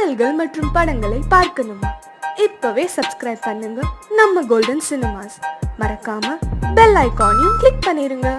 பாடல்கள் மற்றும் படங்களை பார்க்கணுமா? இப்பவே சப்ஸ்கிரைப் பண்ணுங்க நம்ம கோல்டன் சினிமாஸ். மறக்காம பெல் ஐகானையும் கிளிக் பண்ணிருங்க.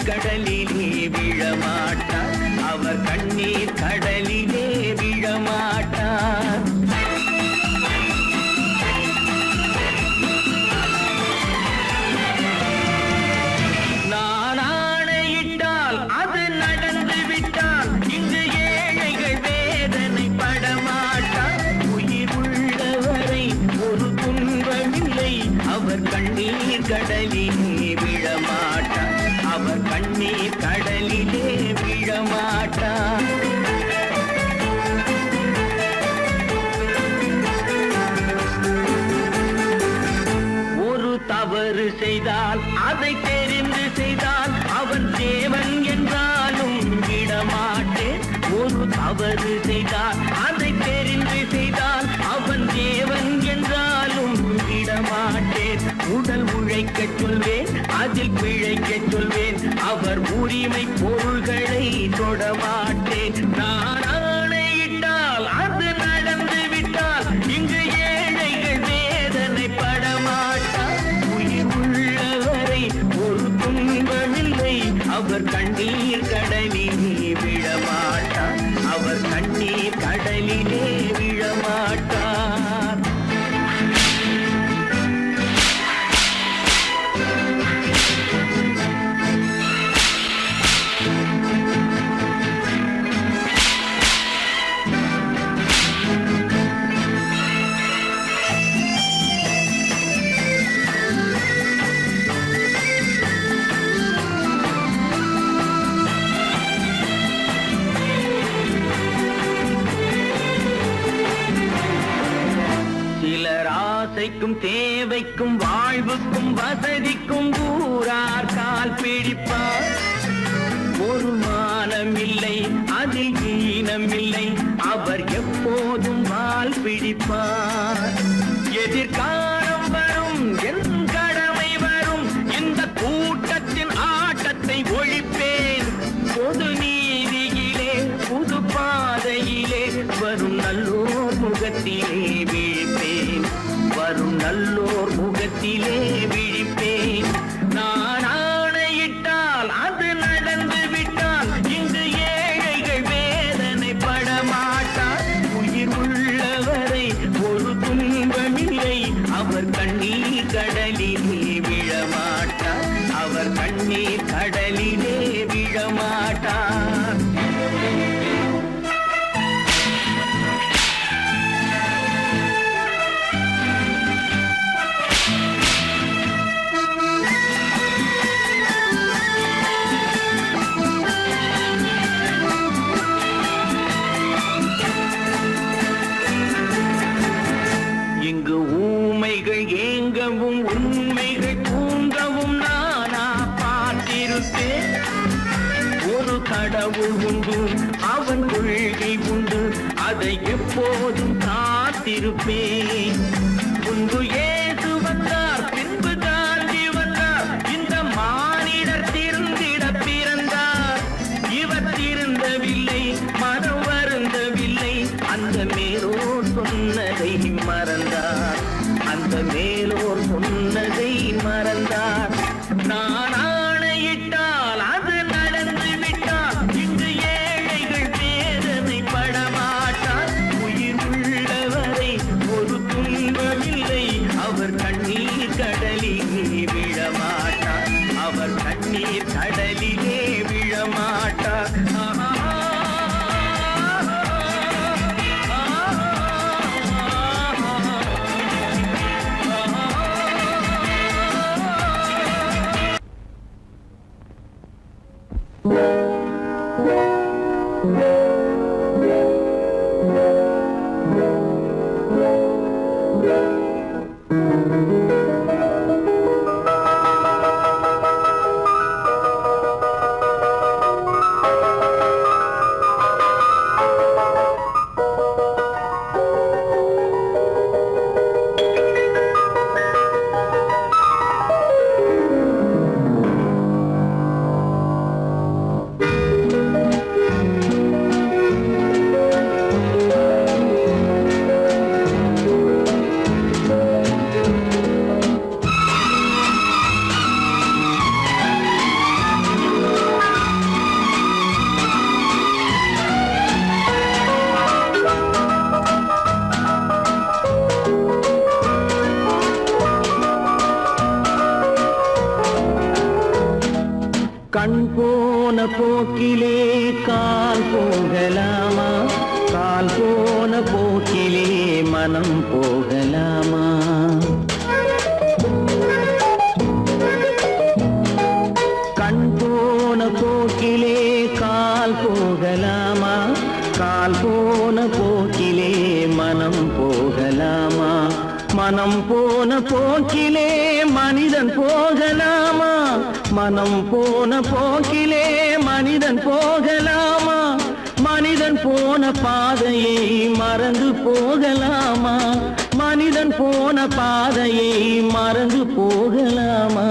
கடலிலே விழமாட்டார், அவர் கண்ணீர் கடலிலே விழமாட்டார். நான் ஆணையிட்டால் அது நடந்து விட்டால் இங்கு ஏழைகள் வேதனை படமாட்டார். உயிர் உள்ளவரை ஒரு துன்பமில்லை, அவர் கண்ணீர் கடலிலே விழமாட்டார், அவர் கண்ணீர் கடலிலே விழமாட்டார். ஒரு தவறு செய்தால் அதை தெரிந்து செய்தால் அவன் தேவன் என்றாலும் விடமாட்டேன். ஒரு தவறு செய்தால் அதை தெரிந்து செய்தால் அவன் தேவன் என்றாலும் விடமாட்டேன். உடல் உழைக்க சொல்வேன், அதில் பிழைக்க சொல்வேன், அவர் உரிமை பொருள்களை தொடமாட்டேன். நான் ஆணையிட்டால் அது நடந்து விட்டால் இங்கு ஏழைகள் வேதனை படமாட்டார். உயிர் உள்ளவரை ஒரு துன்பமில்லை, அவர் கண்ணீர் கடலிலே விழமாட்டார், அவர் கண்ணீர் கடலிலே விழமாட்டார். ஆசைக்கும் தேவைக்கும் வாழ்வுக்கும் வசதிக்கும் ஊரார் கால் பிடிப்பார். ஒரு மானம் இல்லை, அதில் ஈனம் இல்லை, அவர் எப்போதும் வால் பிடிப்பார். எதிர்காலம் வரும், என் கடமை வரும், இந்த கூட்டத்தின் ஆட்டத்தை ஒழிப்பேன். பொது நீதியிலே புது பாதையிலே வரும் நல்லோர் முகத்திலே வீழ்ப்பேன், வரும் நல்லோர் முகத்திலே விழிப்பேன். நான் ஆணையிட்டால் அது நடந்து விட்டால் இங்கு ஏழைகள் வேதனை படமாட்டார். உயிர் உள்ளவரை ஒரு துன்பமில்லை, அவர் கண்ணீர் கடலிலே விழமாட்டார், அவர் கண்ணீர் கடலிலே விழமாட்டார். இங்கு ஊமைகள் ஏங்கவும் உண்மைகள் தூங்கவும் நானா பார்த்திருப்பேன். ஒரு கடவுள் உண்டு, அவன் கொள்கை உண்டு, அதை எப்போதும் காத்திருப்பேன். முன்பு ஏசு வந்தார், பின்பு காந்தி வந்தார், இந்த மானிடர் திருந்திட பிறந்தார். இவர் திருந்தவில்லை, மனம் வருந்தவில்லை, அந்த மேலோர் சொன்னதை மறந்தார், அந்த மேலோர் சொன்னதை மறந்தார். நான் ஆணையிட்டால் அது நடந்து விட்டால் இங்கு ஏழைகள் வேதனை படமாட்டார். உயிர் உள்ளவரை ஒரு துன்பமில்லை, அவர் கண்ணீர் கடலிலே விழமாட்டார், அவர் கண்ணீர் கடலிலே விழமாட்டார். Yeah. கண் போன போக்கிலே கால் போகலாமா, கால் போன போக்கிலே மனம் போகலாமா? கண் போன போக்கிலே கால் போகலாமா, கால் போன போக்கிலே மனம் போகலாமா? மனம் போன போக்கிலே மனிதன் போகலாமா, மனம் போன போக்கிலே மனிதன் போகலாமா? மனிதன் போன பாதையை மறந்து போகலாமா, மனிதன் போன பாதையை மறந்து போகலாமா?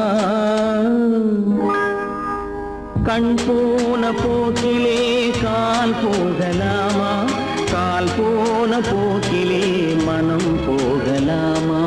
கண் போன போக்கிலே கால் போகலாமா, கால் போன போக்கிலே மனம் போகலாமா?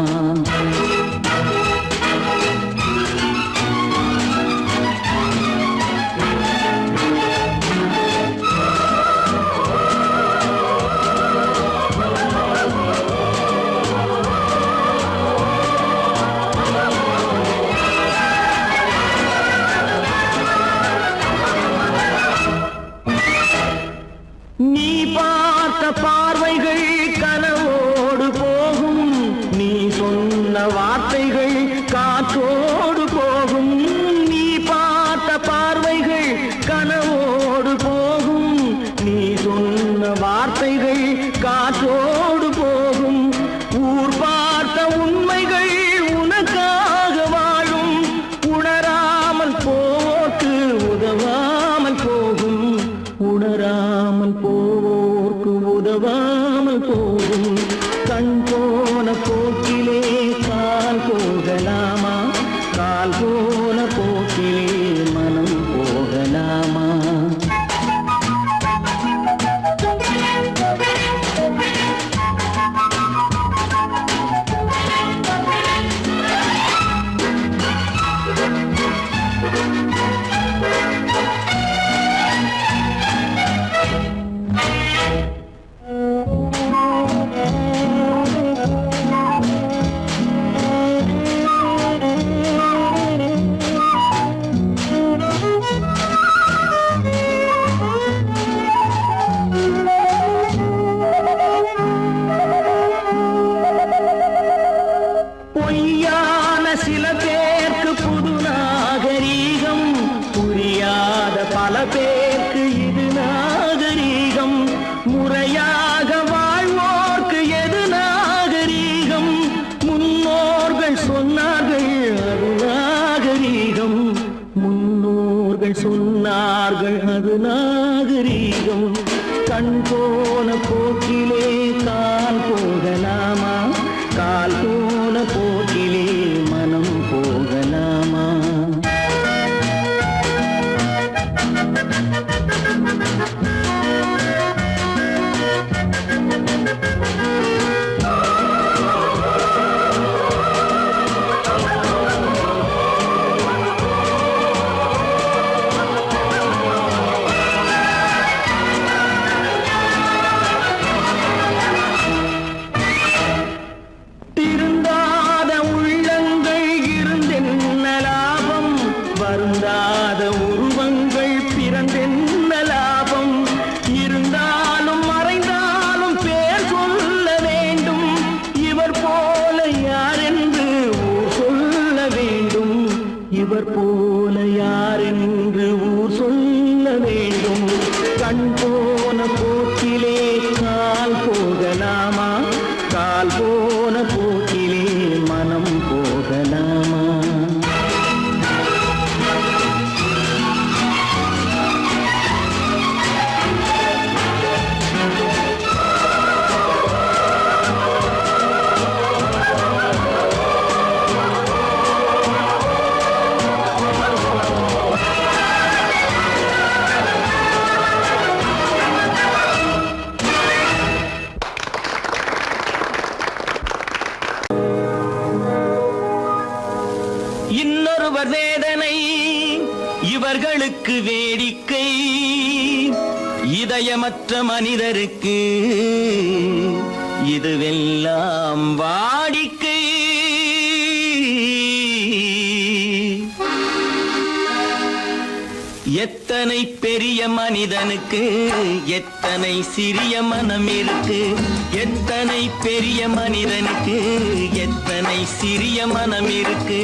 நீ பார்த்த பார்வைகள் கனவோடு போகும், நீ சொன்ன வார்த்தைகள் காற்றோடு போகும். நீ பார்த்த பார்வைகள் கனவோடு போகும், நீ சொன்ன வார்த்தைகள் காற்றோடு போகும். ஊர் பார்த்த உண்மைகள் உனக்காக வாழும், உணராமல் போக்கு உதவாமல் போகும், உணராமல் போவோர்க்கு உதவாமல் போகும். கண் போன போக்கிலே கால் போகலாமா, கால் போன போக்கிலே மனம் போகலாமா? பொய்யான சில பேருக்கு புது நாகரீகம், புரியாத பல பேருக்கு இது நாகரீகம். முறையாக வாழ்வோர்க்கு எது நாகரீகம்? முன்னோர்கள் சொன்னார்கள் அது நாகரீகம், முன்னோர்கள் சொன்னார்கள் அது நாகரீகம். கண் போன போக்கிலே கால் போகலாமா, கால் போன போக்கிலே மனம் போகலாமா? போன போக்கிலே மனம் போகலாமா? இன்னொருவர் வேதனை இவர்களுக்கு வேடிக்கை, இதயமற்ற மனிதருக்கு இதுவெல்லாம் வாடிக்கை. எத்தனை பெரிய மனிதனுக்கு எத்தனை சிறிய மனம் இருக்கு, எத்தனை பெரிய மனிதனுக்கு எத்தனை சிறிய மனம் இருக்கு,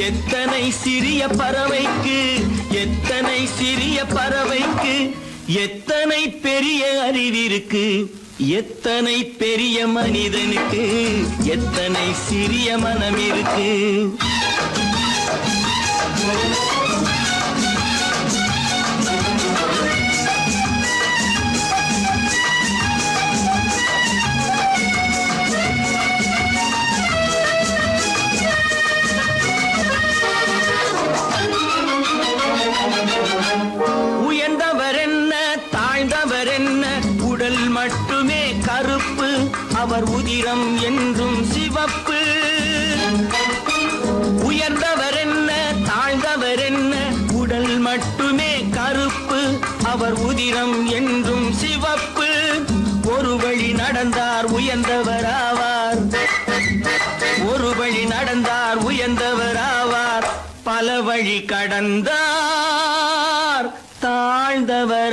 எத்தனை சிறிய பறவைக்கு எத்தனை சிறிய பறவைக்கு எத்தனை பெரிய அறிவிருக்கு, எத்தனை பெரிய மனிதனுக்கு எத்தனை சிறிய மனம் இருக்கு. உயர்ந்தவர் என்ன தாழ்ந்தவர் என்ன, உடல் மட்டுமே கருப்பு, அவர் உதிரம் என்றும் சிவப்பு. உயர்ந்தவர் என்ன தாழ்ந்தவர் என்ன, உடல் மட்டுமே கருப்பு, அவர் உதிரம் என்றும் சிவப்பு. ஒரு வழி நடந்தார் உயர்ந்தவர் ஆவார், ஒரு வழி நடந்தார் உயர்ந்தவர் ஆவார், பல வழி கடந்தார் தாழ்ந்தவராவார்.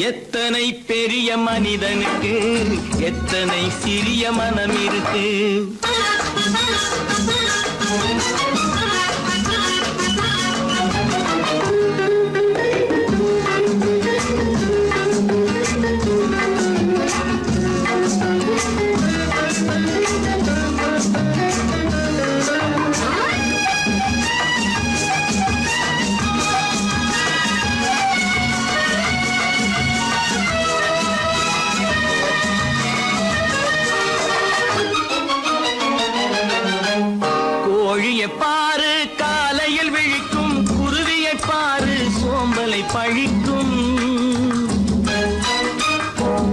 எத்தனை பெரிய மனிதனுக்கு எத்தனை சிறிய மனம் இருக்கு. கோழியை பாரு காலையில் விழிக்கும், குருவியை பாரு சோம்பலை பழிக்கும்.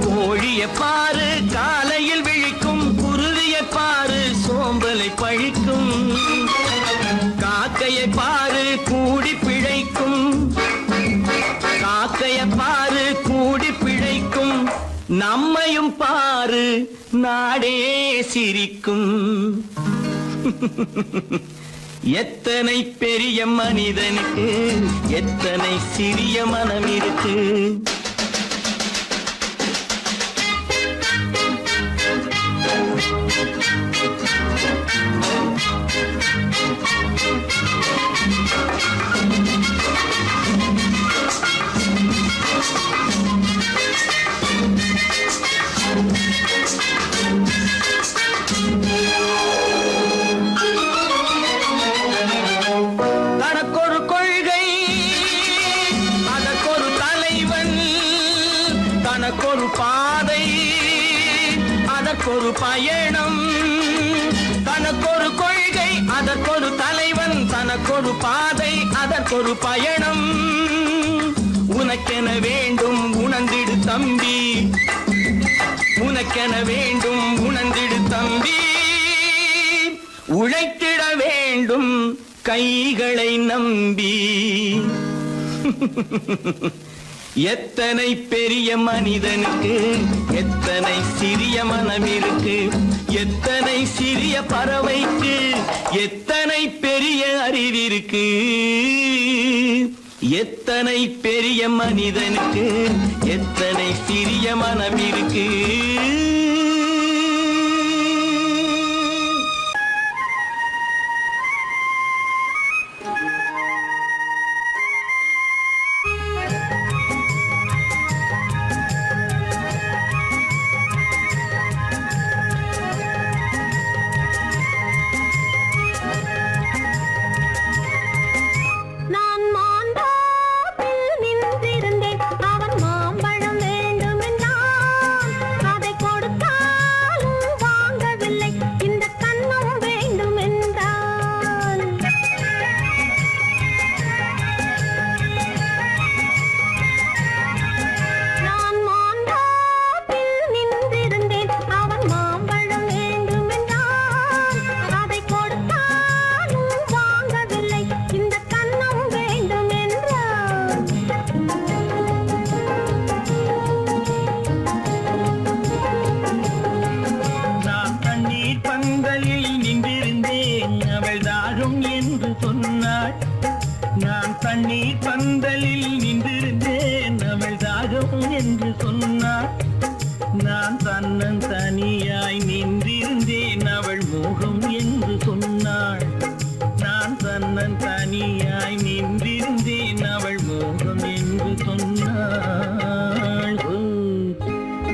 கோழியை பாரு காலையில் விழிக்கும், குருவியை பாரு சோம்பலை பழிக்கும். காக்கையை பாரு கூடி பிழைக்கும், காக்கையை பாரு கூடி பிழைக்கும். நம்மையும் பாரு நாடே சிரிக்கும். எத்தனை பெரிய மனிதனுக்கு எத்தனை சிறிய மனம் இருக்கு. தனக்கொரு கொள்கை அதற்கொரு தலைவன், தனக்கொரு பாதை அதற்கொரு பயணம். தனக்கொரு கொள்கை அதற்கொரு தலைவன், தனக்கொரு பாதை அதற்கொரு பயணம். உனக்கென வேண்டும் உணர்ந்திடு தம்பி, உனக்கென வேண்டும் உணர்ந்திடு தம்பி. உழைத்திட வேண்டும் கைகளை நம்பி. எத்தனை பெரிய மனிதனுக்கு எத்தனை சிறிய மனம் இருக்கு, எத்தனை சிறிய பறவைக்கு எத்தனை பெரிய அறிவிருக்கு. எத்தனை பெரிய மனிதனுக்கு எத்தனை சிறிய மனம் இருக்கு. நான் தன்னன் தனியாய் நின்றிருந்தேன் அவள் மோகம் என்று சொன்னாள். நான் தன்னன் தனியாய் நின்றிருந்தேன் அவள் மோகம் என்று சொன்னாள்.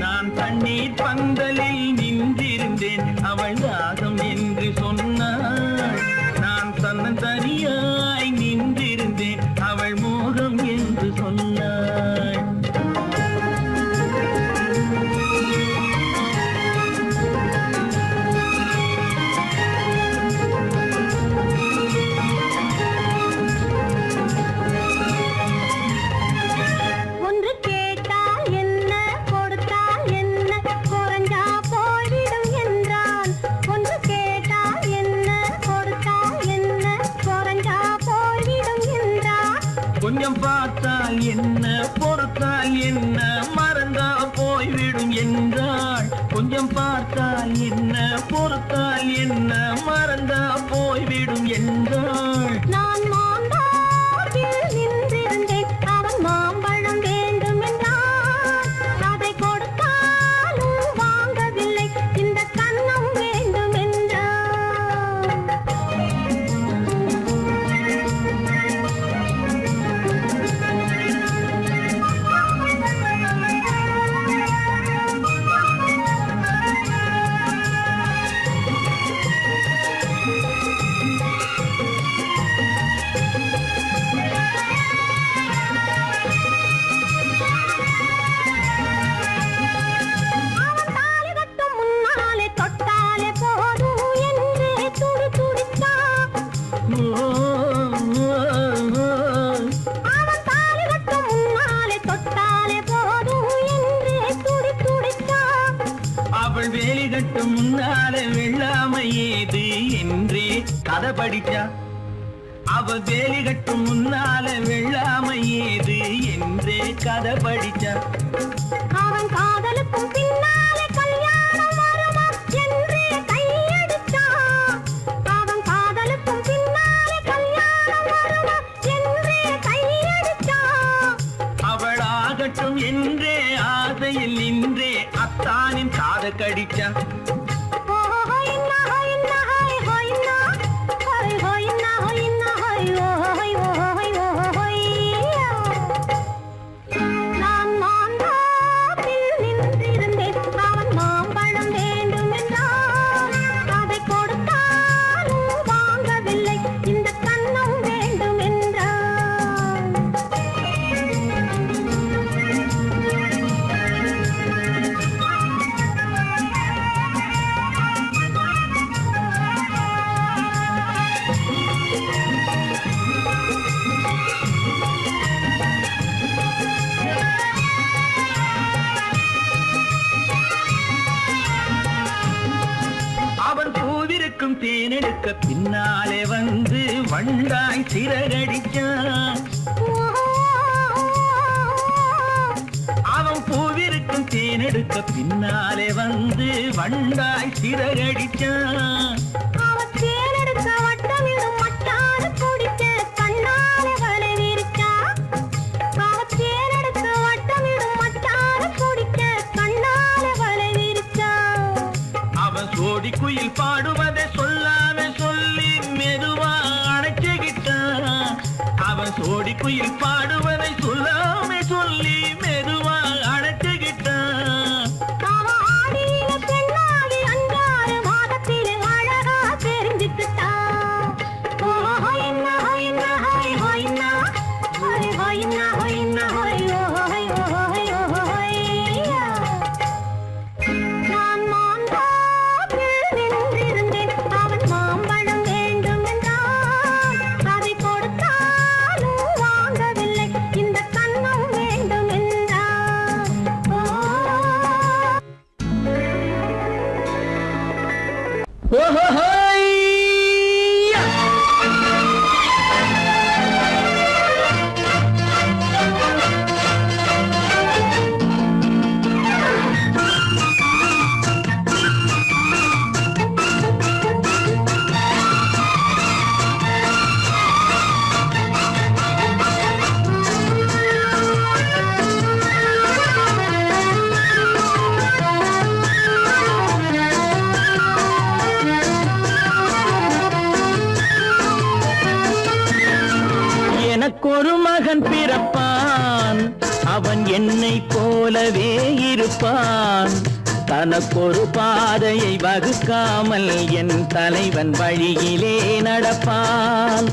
நான் தண்ணீர் பந்தலில் நின்றிருந்தேன் அவள் தாகம் என்று சொன்னாள். நான் தன்னன் தனியாய் நின்றிருந்தேன் அவள் மோகம் என்று சொன்னாள். ஒன்று கேட்டால் என்ன கொடுத்தால் என்ன குறைஞ்சா போய்விடும் என்றான். ஒன்று கேட்டால் என்ன கொடுத்தால் என்ன குறைஞ்சா போய்விடும் என்றான். கொஞ்சம் பார்த்தால் என்ன பொறுத்தால் என்ன மறந்தா போய்விடும் என்றாள். கொஞ்சம் பார்த்தால் என்ன பொறுத்தால் என்ன மறந்தா போய்விடும் என்றாள். நான் மாந்தாவில் நின்றிருந்தேன் அவன் மாம்பழம் வேண்டும் என்றான். அதை கொடுத்தாலும் வாங்கவில்லை இந்த கன்னம் வேண்டும் என்றான். அவன் தாலி கட்டும் முன்னாலே தொட்டாலே போதும் என்றே துடி துடித்தான். அவன் தாலி கட்டும் முன்னாலே தொட்டாலே போதும் என்றே துடி துடித்தான். அவள் வேலி கட்டும் முன்னாலே வெள்ளாமை ஏது என்றே கதை படிச்சா. அவள் வேலி கட்டும் முன்னாலே வெள்ளாமை ஏது என்றே கதை படிச்சா. அவன் காதலுக்கும் பின்னாலே கல்யாணம் வருமா என்றே கையடித்தான். அவன் காதலுக்கும் பின்னாலே கல்யாணம் வருமா என்றே கையடித்தான். அவள் ஆகட்டும் என்றே ஆசையில் நின்றே அத்தானின் காத கடிச்சா. நான் மாந்தாவில் நின்றிருந்தேன் அவன் மாம்பழம் வேண்டும் என்றான். அதை கொடுத்தாலும் வாங்கவில்லை இந்த கன்னம் வேண்டும் என்றான். அவன் பூவிருக்கும் தேனெடுக்க பின்னாலே வந்து வண்டாய் சிறகடிச்சான். அவன் பூவிருக்கும் தேனெடுக்க பின்னாலே வந்து வண்டாய் சிறகடிச்சான். அவன் தேனெடுக்க வட்டமிடும் மட்டான குடிக்க கண்ணாலே வலை விரிச்சான். அவன் தேனெடுக்க வட்டமிடும் மட்டான குடிக்க கண்ணாலே வலை விரிச்சான். அவன் சோடி குயில் பாடுவதை சொல்லாம சொல்லி மெதுவா அணைச்சுகிட்டான். அவன் சோடி குயில் பாடுவதை சொல்லாம சொல்லி மெதுவா அணைச்சுகிட்டான். அவன் ஆடியில பெண்ணாகி 5-6 மாதத்திலே அழகா தெரிஞ்சுக்கிட்டான். ஹொய்னா ஹொய்னா ஹொய் ஹொய்னா ஹொய் ஹொய்னா ஹொய்னா ஹொய் ஹொய் ஹொய் ஹொய்யா. நான் மாந்தாவில் நின்றிருந்தேன் என்னை போலவே இருப்பான் தனக்கொரு பாதையை வகுக்காமல் என் தலைவன் வழியிலே நடப்பான்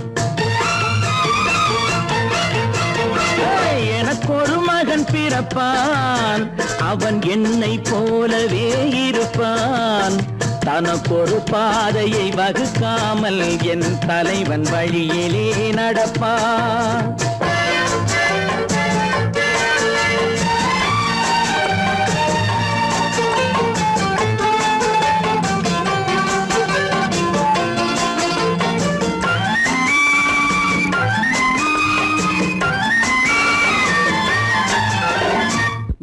எனக்கொரு மகன் பிறப்பான் அவன் என்னை போலவே இருப்பான் தனக்கொரு பாதையை வகுக்காமல் என் தலைவன் வழியிலே நடப்பான்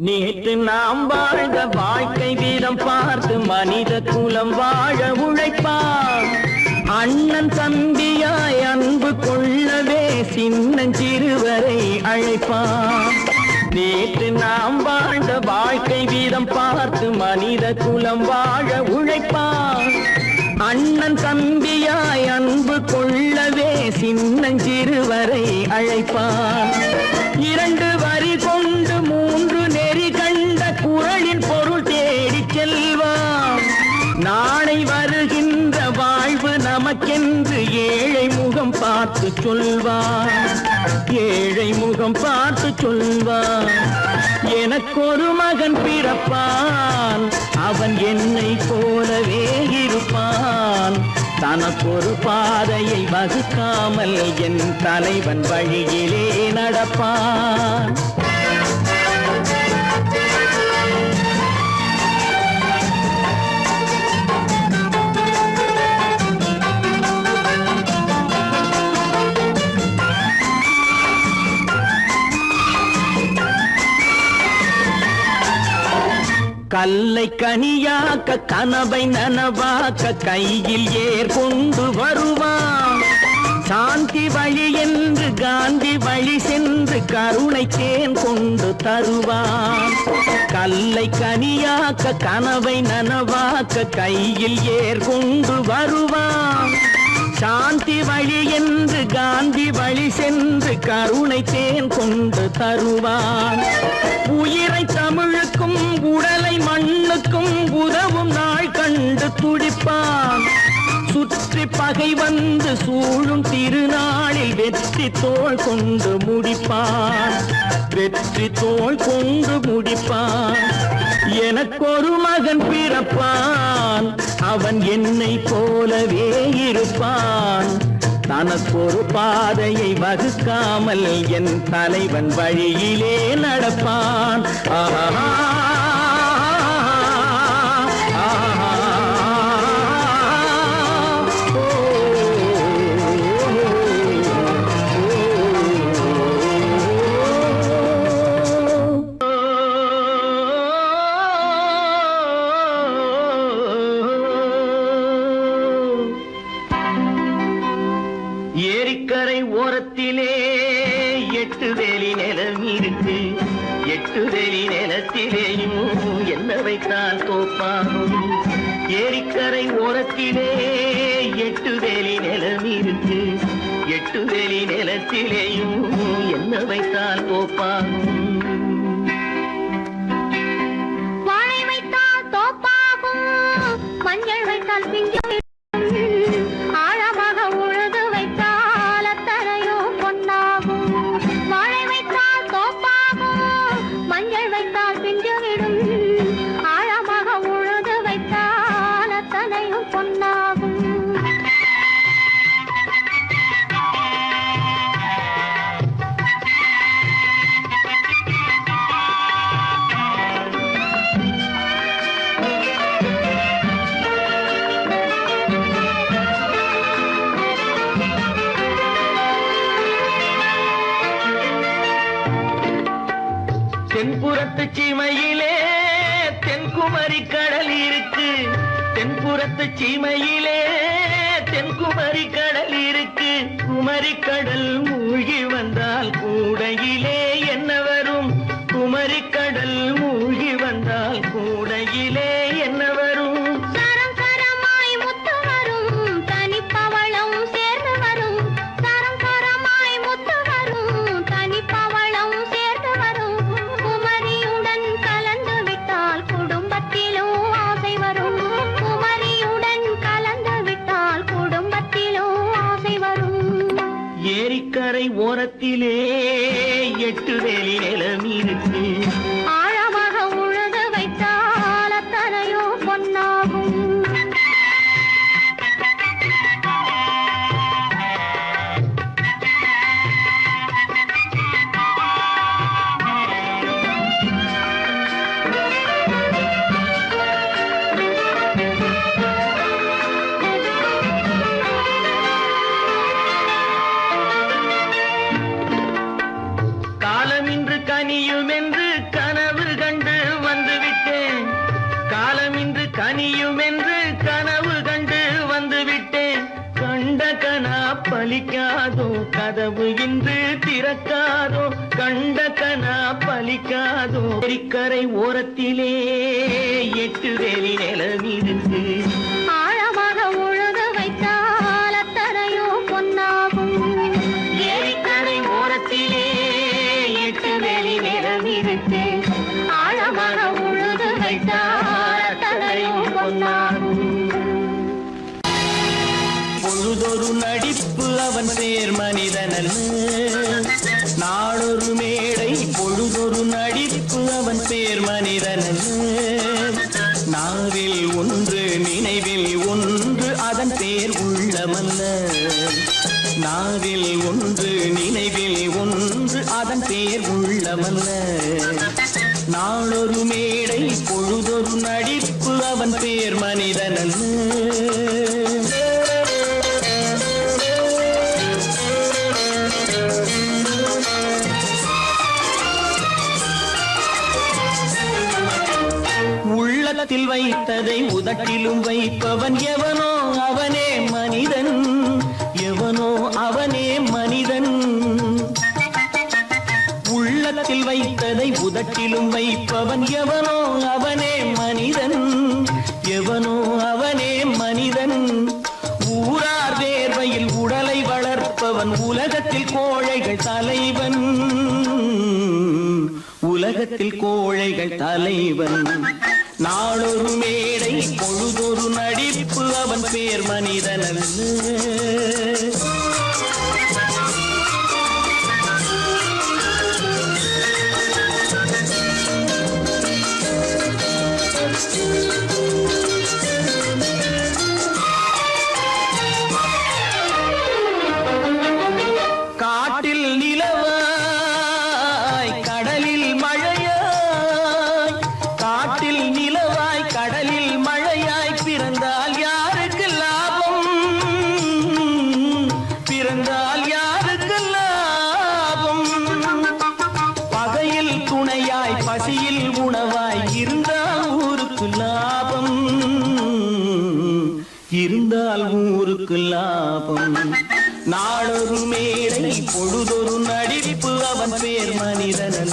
நேற்று நாம் வாழ்ந்த வாழ்க்கை வீதம் பார்த்து மனித குலம் வாழ உழைப்பான் அண்ணன் தம்பியாய் அன்பு கொள்ளவே சின்னஞ்சிறுவரை அழைப்பான் நேற்று நாம் வாழ்ந்த வாழ்க்கை வீதம் பார்த்து மனித குலம் வாழ உழைப்பான் அண்ணன் தம்பியாய் அன்பு கொள்ளவே சின்னஞ்சிறுவரை அழைப்பான் இரண்டு வரி கொண்டு மூன்று நெறி கண்ட குறளின் பொருள் தேடிச் செல்வான் நாளை வருகின்ற வாழ்வு நமக்கென்று ஏழை முகம் பார்த்து சொல்வான் ஏழை முகம் பார்த்து சொல்வான் எனக்கொரு மகன் பிறப்பான் அவன் என்னை போலவே இருப்பான் தனக்கொரு பாதையை வகுக்காமல் என் தலைவன் வழியிலே நடப்பான் கல்லை கனியாக்க கனவை நனவாக்க கையில் ஏர் கொண்டு வருவான் சாந்தி வழி என்று காந்தி வழி சென்று கருணை தேன் கொண்டு தருவான் கல்லை கனியாக்க கனவை நனவாக்க கையில் ஏர் கொண்டு வருவான் சாந்தி வழி என்று காந்தி வழி சென்று கருணை தேன் கொண்டு தருவான் உயிரை தமிழுக்கும் உடலை மண்ணுக்கும் உதவும் நாள் கண்டு துடிப்பான் சுற்றி பகை வந்து சூழும் திருநாளில் வெற்றி தோள் கொண்டு முடிப்பான் வெற்றி தோள் கொண்டு முடிப்பான் எனக்கொரு மகன் பிறப்பான் அவன் என்னை போலவே இருப்பான் தனக்கொரு பாதையை வகுக்காமல் என் தலைவன் வழியிலே நடப்பான் ஆஹா ஏரிக்கரை ஓரத்திலே எட்டு வேலி நிலம் இருக்கு எட்டு வேலி நிலத்திலேயும் என்ன வைத்தால் தோப்பாகும் ஏரிக்கரை ஓரத்திலே எட்டு வேலி நிலம் இருக்கு எட்டு வேலி நிலத்திலேயும் என்ன வைத்தால் தோப்பாகும் வாழை வைத்தால் தோப்பாகும் மஞ்சள் வைத்தால் பிஞ்சு ஆழமாக உழுது வைத்தால் அத்தனையோ பொன்னாகும் வாழை வைத்தால் தோப்பாகும் மஞ்சள் வைத்தால் பிஞ்சு விடும் ஆழமாக உழுது வைத்தால் அத்தனையோ பொன்னாகும் தென்புறத்து சீமையிலே தென்குமரி கடல் இருக்கு தென்புறத்து சீமையிலே தென்குமரி கடல் இருக்கு குமரி கடல் மூழ்கி வந்தால் கூடையிலே என்ன வரும் குமரி கடல் மூழ்கி வந்தால் கூடையிலே என்ன வரும் சரம் சரமாய் முத்து வரும் தனிப்பவளம் சேர்ந்து வரும் சரம் சரமாய் முத்து வரும் தனிப்பவளம் சேர்ந்து வரும் ஏரிக்கரை ஓரத்திலே 8 வேலி நிலம் இருக்கு. ஆழமாக உழுது வைத்தால் அத்தனையோ பொன்னாகும். காலமின்று கனியும் என்று கனவு கண்டு வந்துவிட்டேன். காலமின்று கனியும் என்று கனவு கண்டு வந்துவிட்டேன். கண்ட கனா பலிக்காதோ, கதவு இன்று திறக்காதோ. கண்ட கனா பலிக்காதோ. ஏரிக்கரை ஓரத்திலே 8 வேலி நிலம் இருக்கு. ஆழமாக உழுது வைத்தால் அத்தனையோ பொன்னாகும். ஏரிக்கரை ஓரத்திலே 8 வேலி நிலம் இருக்கு. ஆழமாக உழுது வைத்தால் அத்தனையோ பொன்னாகும். பொழுதொரு நடிப்பு அவன் பேர் மனிதனல்ல. நாளொரு மேடை பொழுதொரு நடிப்பு அவன் பேர் மனிதனல்ல. நாவில் ஒன்று நினைவில் ஒன்று அதன் பேர் உள்ளமல்ல. நாவில் ஒன்று நினைவில் ஒன்று அதன் பேர் உள்ளமல்ல. நாளொரு மேடை பொழுதொரு நடிப்பு அவன் பேர் மனிதனல்ல. உள்ளத்தில் வைத்ததை உதட்டிலும் வைப்பவன் எவனோ அவனே மனிதன். எவனோ அவனே மனிதன். உள்ளத்தில் வைத்ததை உதட்டிலும் வைப்பவன் எவனோ அவனே மனிதன். எவனோ அவனே மனிதன். ஊரார் வேர்வையில் உடலை வளர்ப்பவன் உலகத்தில் கோழைகள் தலைவன். உலகத்தில் கோழைகள் தலைவன். நாளொரு மேடை பொழுதொரு நடிப்பு அவன் பேர் மனிதனல்ல. காட்டில் நிலவாய் கடலில் மழையாய். காட்டில் நிலவாய் கடலில் மழையாய். பிறந்தால் யாருக்கு லாபம்? பிறந்தால் யாருக்கு லாபம்? பகையில் துணையாய் பசியில் உணவாய் இருந்தால் ஊருக்கு லாபம். இருந்தால் ஊருக்கு லாபம். நாளொரு மேடை பொழுதொரு நடிப்பு அவன் பேர் மனிதனல்ல.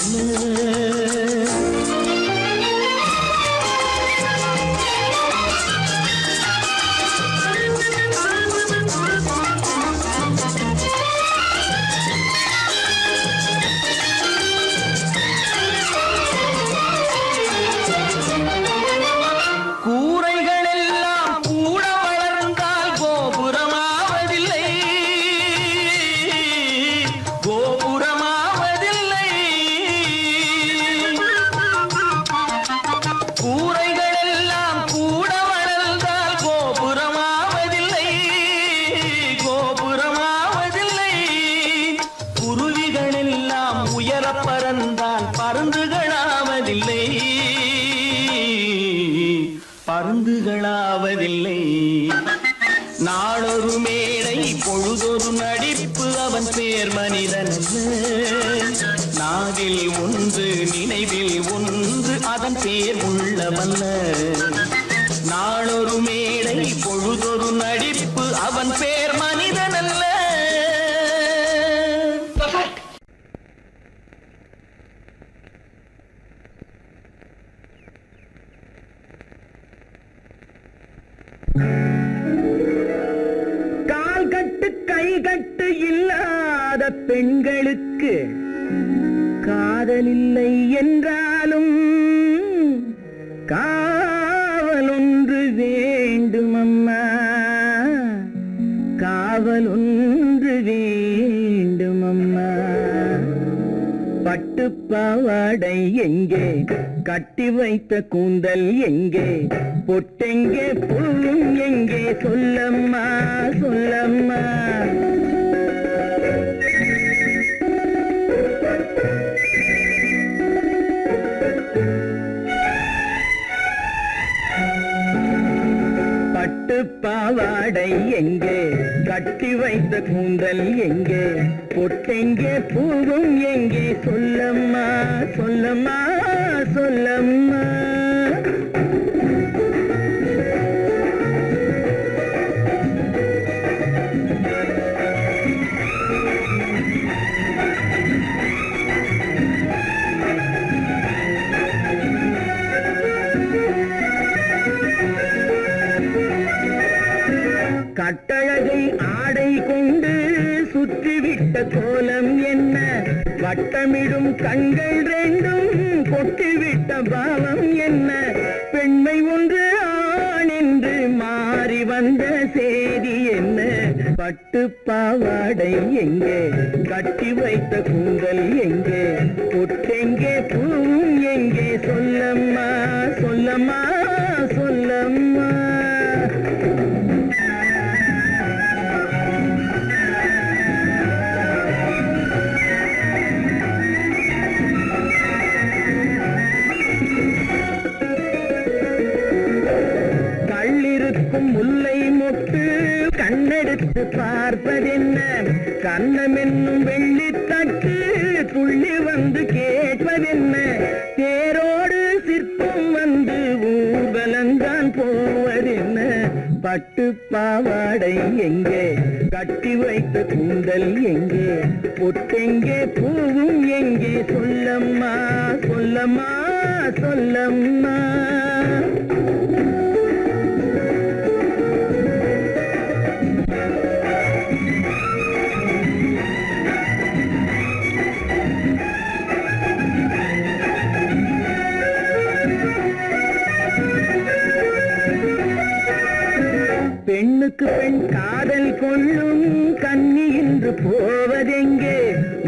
கூரைகள் எல்லாம் கூட வளர்ந்தால் கோபுரமாவதில்லை. கோபுரமாவதில்லை. கூரைகள் எல்லாம் கூட வளர்ந்தால் கோபுரமாவதில்லை. கோபுரமாவதில்லை. குருவிகள் எல்லாம் உயர பறந்தால் பருந்துகளாவதில்லை. பருந்துகளாவதில்லை. நாளொரு மேடை பொழுதொரு நடிப்பு அவன் பேர் மனிதனல்ல. நாவில் ஒன்று நினைவில் ஒன்று அதன் பேர் உள்ளமல்ல. நாளொரு மேடை பொழுதொரு நடிப்பு அவன் பேர் மனிதனல்ல. கால் கட்டு கை கட்டு இல்லாத பெண்களுக்கு காதல் இல்லை என்றாலும் காவல் ஒன்று வேண்டும் அம்மா. காவல் ஒன்று வேண்டும் அம்மா. பாவாடை எங்கே, கட்டி வைத்த கூந்தல் எங்கே, பொட்டெங்கே பூவும் எங்கே, சொல்லம்மா சொல்லம்மா. பட்டு பாவாடை எங்கே, கட்டி வைத்த கூந்தல் எங்கே, பொட்டெங்கே பூவும் எங்கே, சொல்லம்மா சொல்லம்மா சொல்லம்மா. கட்டழகை ஆடை கொண்டு சுற்றிவிட்ட கோலம் என்ன, வட்டமிடும் கண்கள் ரெண்டும் கொட்டிவிட்ட பாவம் என்ன, பெண்மை ஒன்று ஆண் என்று மாறி வந்த செய்தி என்ன, பட்டு பாவாடை எங்கே, கட்டி வைத்த கூந்தல் எங்கே, பொட்டெங்கே பூவும் எங்கே, சொல்லம்மா சொல்லம்மா சொல்லம்மா. முல்லை மொட்டு கண்ணெடுத்து பார்ப்பதென்ன, கண்ணம் என்னும் வெள்ளித்தட்டு துள்ளி வந்து கேட்பதென்ன, தேரோடு சிற்பம் வந்து ஊர்வலந்தான் போவதென்ன, பட்டு பாவாடை எங்கே, கட்டி வைத்த கூந்தல் எங்கே, பொட்டெங்கே பூவும் எங்கே, சொல்லம்மா சொல்லம்மா சொல்லம்மா. பெண்ணுக்கு பெண் காதல் கொள்ளும் கன்னி இன்று போவதெங்கே,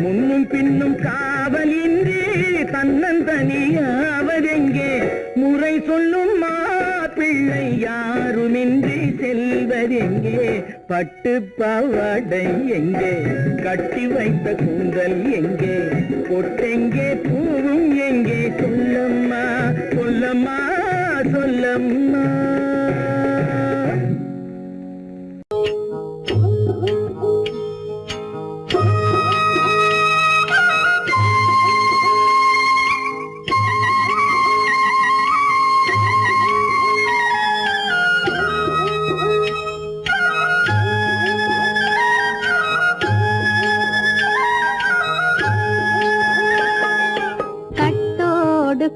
முன்னும் பின்னும் காவலின்றி தன்னந்தனியாவதெங்கே, முறை சொல்லும் மாப்பிள்ளை யாருமின்றி செல்வதெங்கே, பட்டு பாவாடை எங்கே, கட்டி வைத்த கூந்தல் எங்கே, பொட்டெங்கே பூவும் எங்கே, சொல்லம்மா சொல்லம்மா சொல்லம்மா.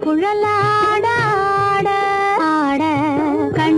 குழலாட ஆட ஆட கண்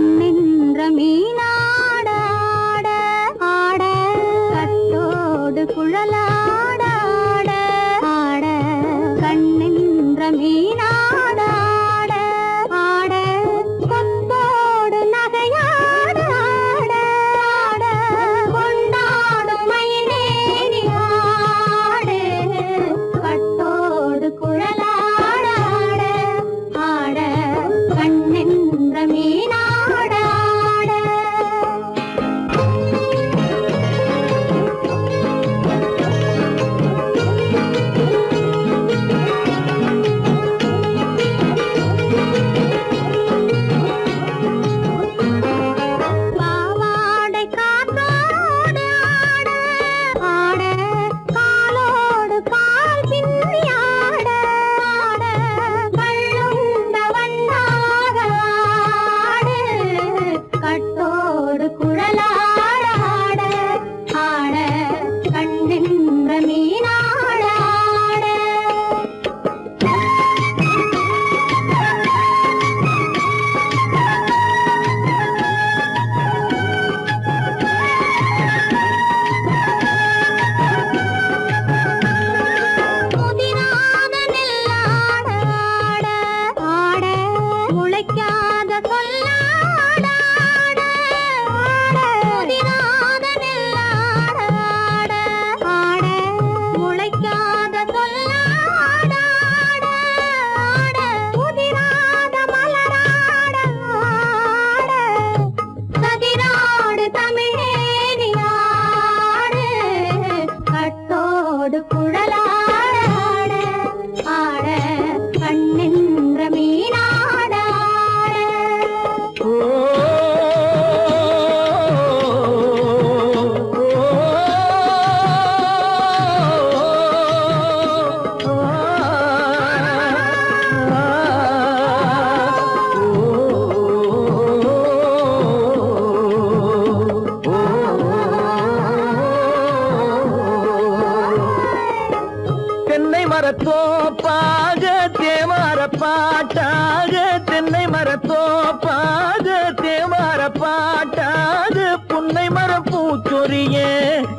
தென்னை மரத்தோப்பாக தேமார பாட்டாக தென்னை மரத்தோப்பாக தேமார பாட்டாக புன்னை மரம் பூச்சொரிய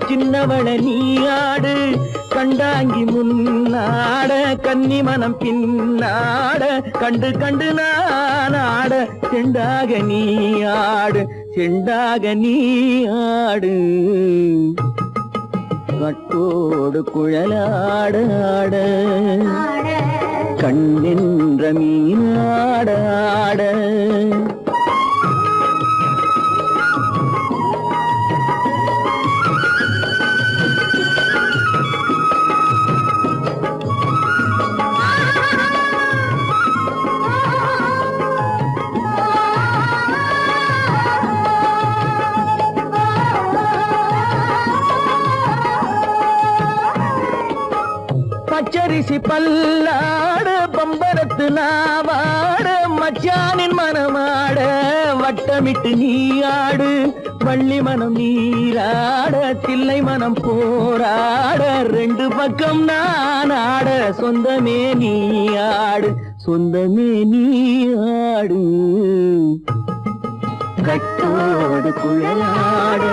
சின்னவள நீயாடு கண்டாங்கி முன்னாட கன்னி மனம் பின்னாட கண்டு கண்டு நானாட செண்டாக நீயாடு செண்டாக நீயாடு கட்டோடு குழலாடாட கண்ணின்ற மீனாடாட பச்சரிசி பல்லாட பம்பரத்து நாவாட மச்சானின் மனமாட வட்டமிட்டு நீயாடு வள்ளி மனம் நீராட தில்லை மனம் போராட ரெண்டு பக்கம் நானாட சொந்தமே நீயாடு சொந்தமே நீயாடு கட்டோடு குழலாட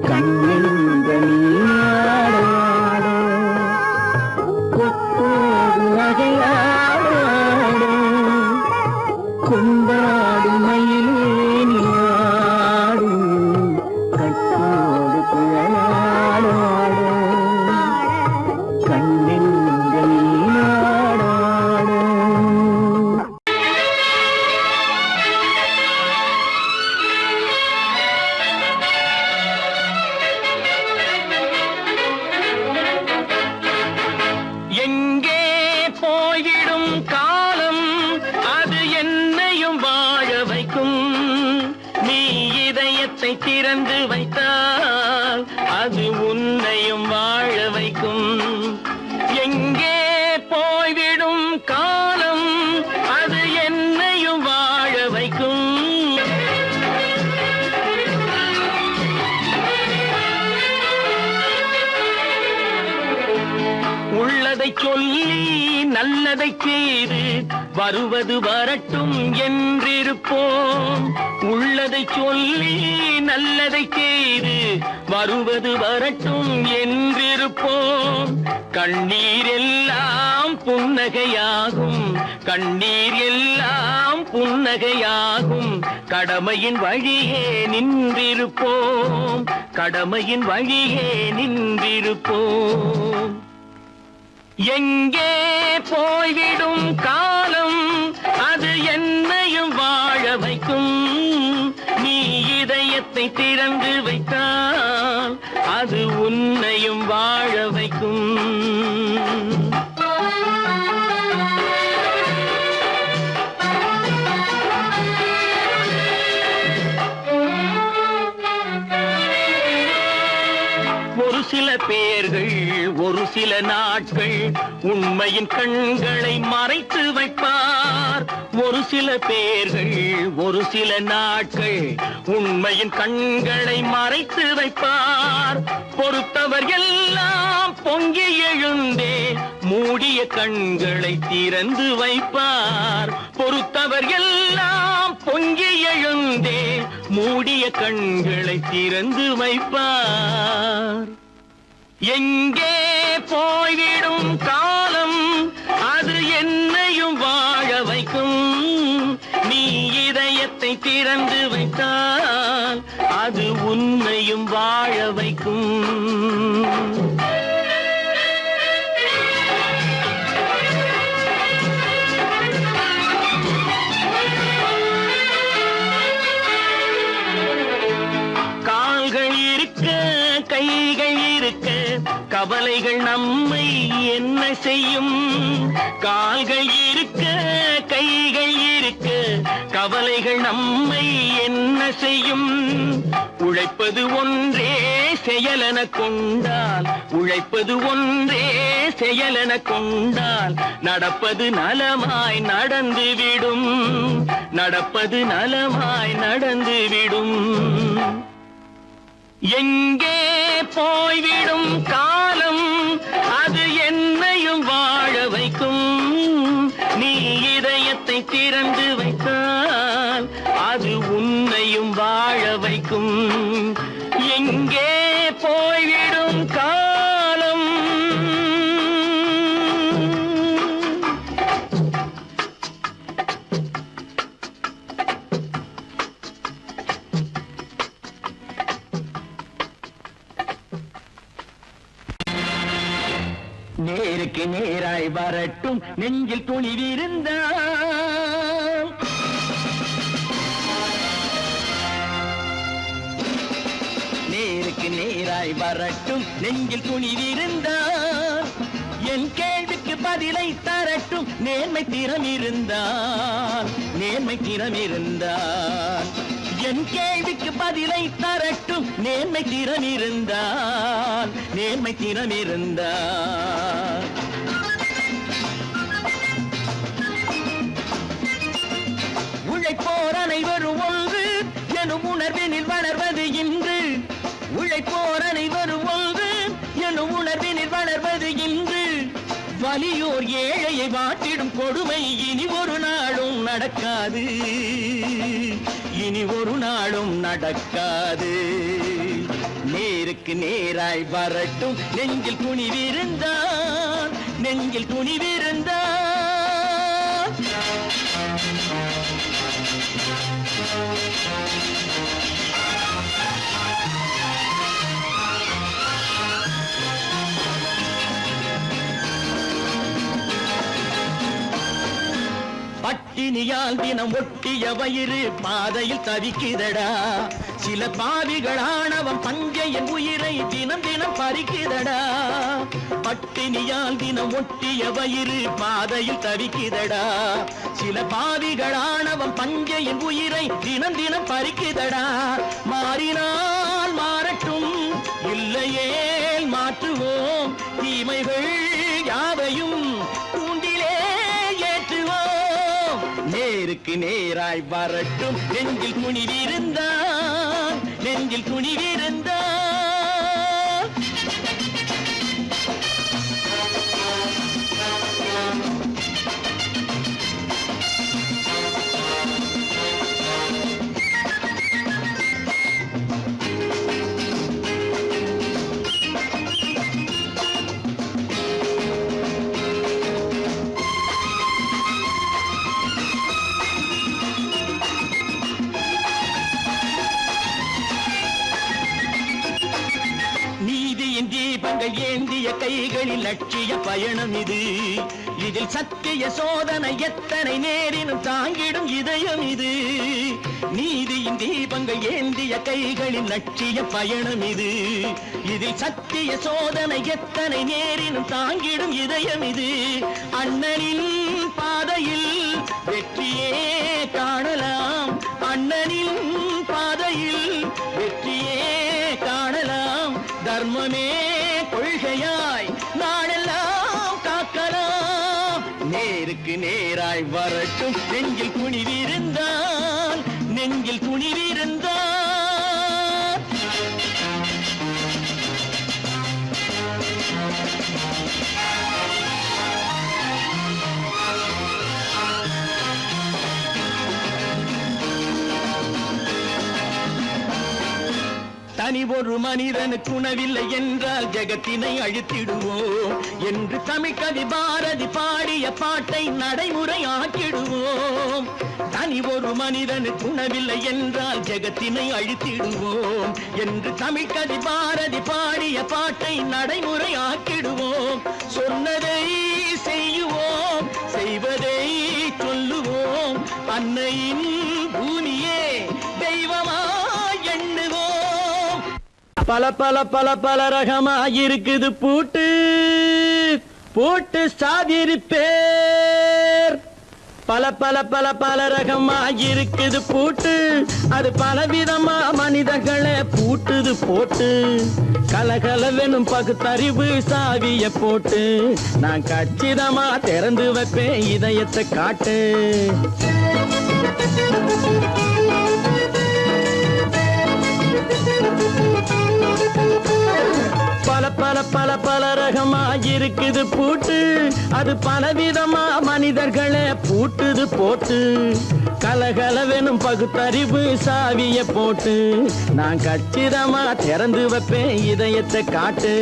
கண்ணின்ற நீயாட கொண்டாடு மயிலேனியாடு கட்டோடு குழலாடு கண்ணின்ற நீராடாடு எங்கே போய்விடும் காலம் அது என்னையும் வாழ வைக்கும் நீ இதயத்தை திறந்து வைத்தால் அது உன்னையும் வாழ வைக்கும் எங்கே போய்விடும் காலம் அது என்னையும் வாழ வைக்கும் உள்ளதை சொல்லி நல்லதை செய்து வருவது வரட்டும் என்றிருப்போம் உள்ளதை சொல்லி நல்லதை செய்து வருவது வரட்டும் என்றிருப்போம் கண்ணீர் எல்லாம் புன்னகையாகும் கண்ணீர் எல்லாம் புன்னகையாகும் கடமையின் வழியே நின்றிருப்போம் கடமையின் வழியே நின்றிருப்போம் எங்கே போய்விடும் காலம் அது என்னையும் வாழ வைக்கும் நீ இதயத்தை திறந்து வைத்தால் அது உன்னையும் வாழ வைக்கும் ஒரு சில பேர்கள் ஒரு சில நாட்கள் உண்மையின் கண்களை மறைத்து வைப்பார் ஒரு சில பேர்கள் ஒரு சில நாட்கள் உண்மையின் கண்களை மறைத்து வைப்பார் பொறுத்தவர் எல்லாம் பொங்கி எழுந்தே மூடிய கண்களை திறந்து வைப்பார் பொறுத்தவர் எல்லாம் பொங்கி எழுந்தே மூடிய கண்களை திறந்து வைப்பார் எங்கே போய்விடும் காலம் அது என்னையும் வாழ வைக்கும் நீ இதயத்தை திறந்து வைத்தால் அது உன்னையும் வாழ வைக்கும் கைகள் இருக்க கவலைகள் நம்மை என்ன செய்யும் கால்கள் இருக்க கைகள் இருக்க கவலைகள் நம்மை என்ன செய்யும்? உழைப்பது ஒன்றே செயலென கொண்டால், உழைப்பது ஒன்றே செயலென கொண்டால், நடப்பது நலமாய் நடந்துவிடும், நடப்பது நலமாய் நடந்துவிடும். எங்கே போய்விடும் காலம், அது என்னையும் வாழ வைக்கும். நீ இதயத்தை திறந்து வைத்தால், அது உன்னையும் வாழ வைக்கும். எங்கே போய்விடும் காலம். நேருக்கு நேராய் வரட்டும் நெஞ்சில் துணிவிருந்தால், நேருக்கு நேராய் வரட்டும் நெஞ்சில் துணிவிருந்தால், என் கேள்விக்கு பதிலை தரட்டும் நேர்மை திறம் இருந்தால், நேர்மை திறம் இருந்தால். என் கேள்விக்கு பதிலை தரட்டும் நேர்மை திறம் இருந்தால், நேர்மை திறம் இருந்தால். உழைப்போர் அனைவரும் ஒன்று எனும் உணர்வினில் வளர்வது இன்று, உழைப்போர் அனைவரும் ஒன்று எனும் உணர்வினில் வளர்வது இன்று. வலியோர் ஏழையை வாட்டிடும் கொடுமை இனி ஒரு நாளும் நடக்காது, இனி ஒரு நாளும் நடக்காது. நேருக்கு நேராய் வரட்டும் நெஞ்சில் துணிவிருந்தால், நெஞ்சில் துணிவிருந்தால். பட்டினியால் தினம் ஒட்டிய வயிறு பாதையில் தவிக்குதடா. சில பாவிகளானவன் பஞ்சையின் உயிரை தினம் தினம் பறிக்குதடா. பட்டினியால் தினம் ஒட்டிய வயிறு பாதையில் தவிக்குதடா. சில பாவிகளானவன் பஞ்சையின் உயிரை தினம் தினம் பறிக்குதடா. மாறினால் மாறட்டும், இல்லையே மாற்றுவோம், தீமைகள் யாவையும் கூண்டிலே ஏற்றுவோம். நேருக்கு நேராய் வரட்டும் நெஞ்சில் துணிவிருந்தால், நெஞ்சில் துணிவிருந்தால். தீபங்கள் ஏந்திய கைகளில் லட்சிய பயணம் இது. இதில் சத்திய சோதனை எத்தனை நேரினும் தாங்கிடும் இதயம் இது. நீதியின் தீபங்கள் ஏந்திய கைகளில் லட்சிய பயணம் இது. இதில் சத்திய சோதனை எத்தனை நேரினும் தாங்கிடும் இதயம் இது. அண்ணனின் பாதையில் வெற்றியே காணலாம், அண்ணனின் பாதையில் வெற்றியே காணலாம். தர்மமே கொள்கையாய் நாடெல்லாம் காக்கலாம். நேருக்கு நேராய் வரட்டும் நெஞ்சில் துணிவிருந்தால், நெஞ்சில் துணிவிருந்தால். தனி ஒரு மனிதனுக்கு உணவில்லை என்றால் ஜெகத்தினை அழித்திடுவோம் என்று தமிழ்கவி பாரதி பாடிய பாட்டை நடைமுறையாக்கிடுவோம். தனி ஒரு மனிதனுக்கு உணவில்லை என்றால் ஜெகத்தினை அழித்திடுவோம் என்று தமிழ்கவி பாரதி பாடிய பாட்டை நடைமுறையாக்கிடுவோம். சொன்னதை செய்யுவோம், செய்வதை சொல்லுவோம், அன்னையின் பூமியே தெய்வமா எண்ணுவோம். பல பல பல பல ரகமா இருக்குது பூட்டு, பூட்டு சாதிரு பேர் பல பல பல பல ரகமா இருக்குது பூட்டு, அது பலவிதமா மனிதர்களை பூட்டுது போட்டு. கலகலவெனும் பகுத்தறிவு சாவிய போட்டு, நான் கச்சிதமா திறந்து வைப்பேன் இதயத்தை காட்டு. பல பல பல பல ரகமா இருக்குது பூட்டு, அது பலவிதமா மனிதர்களை பூட்டுது போட்டு. கலகலவெனும் பகுத்தறிவு சாவிய போட்டு, நான் கச்சிதமா திறந்து வைப்பேன் இதயத்தை காட்டு.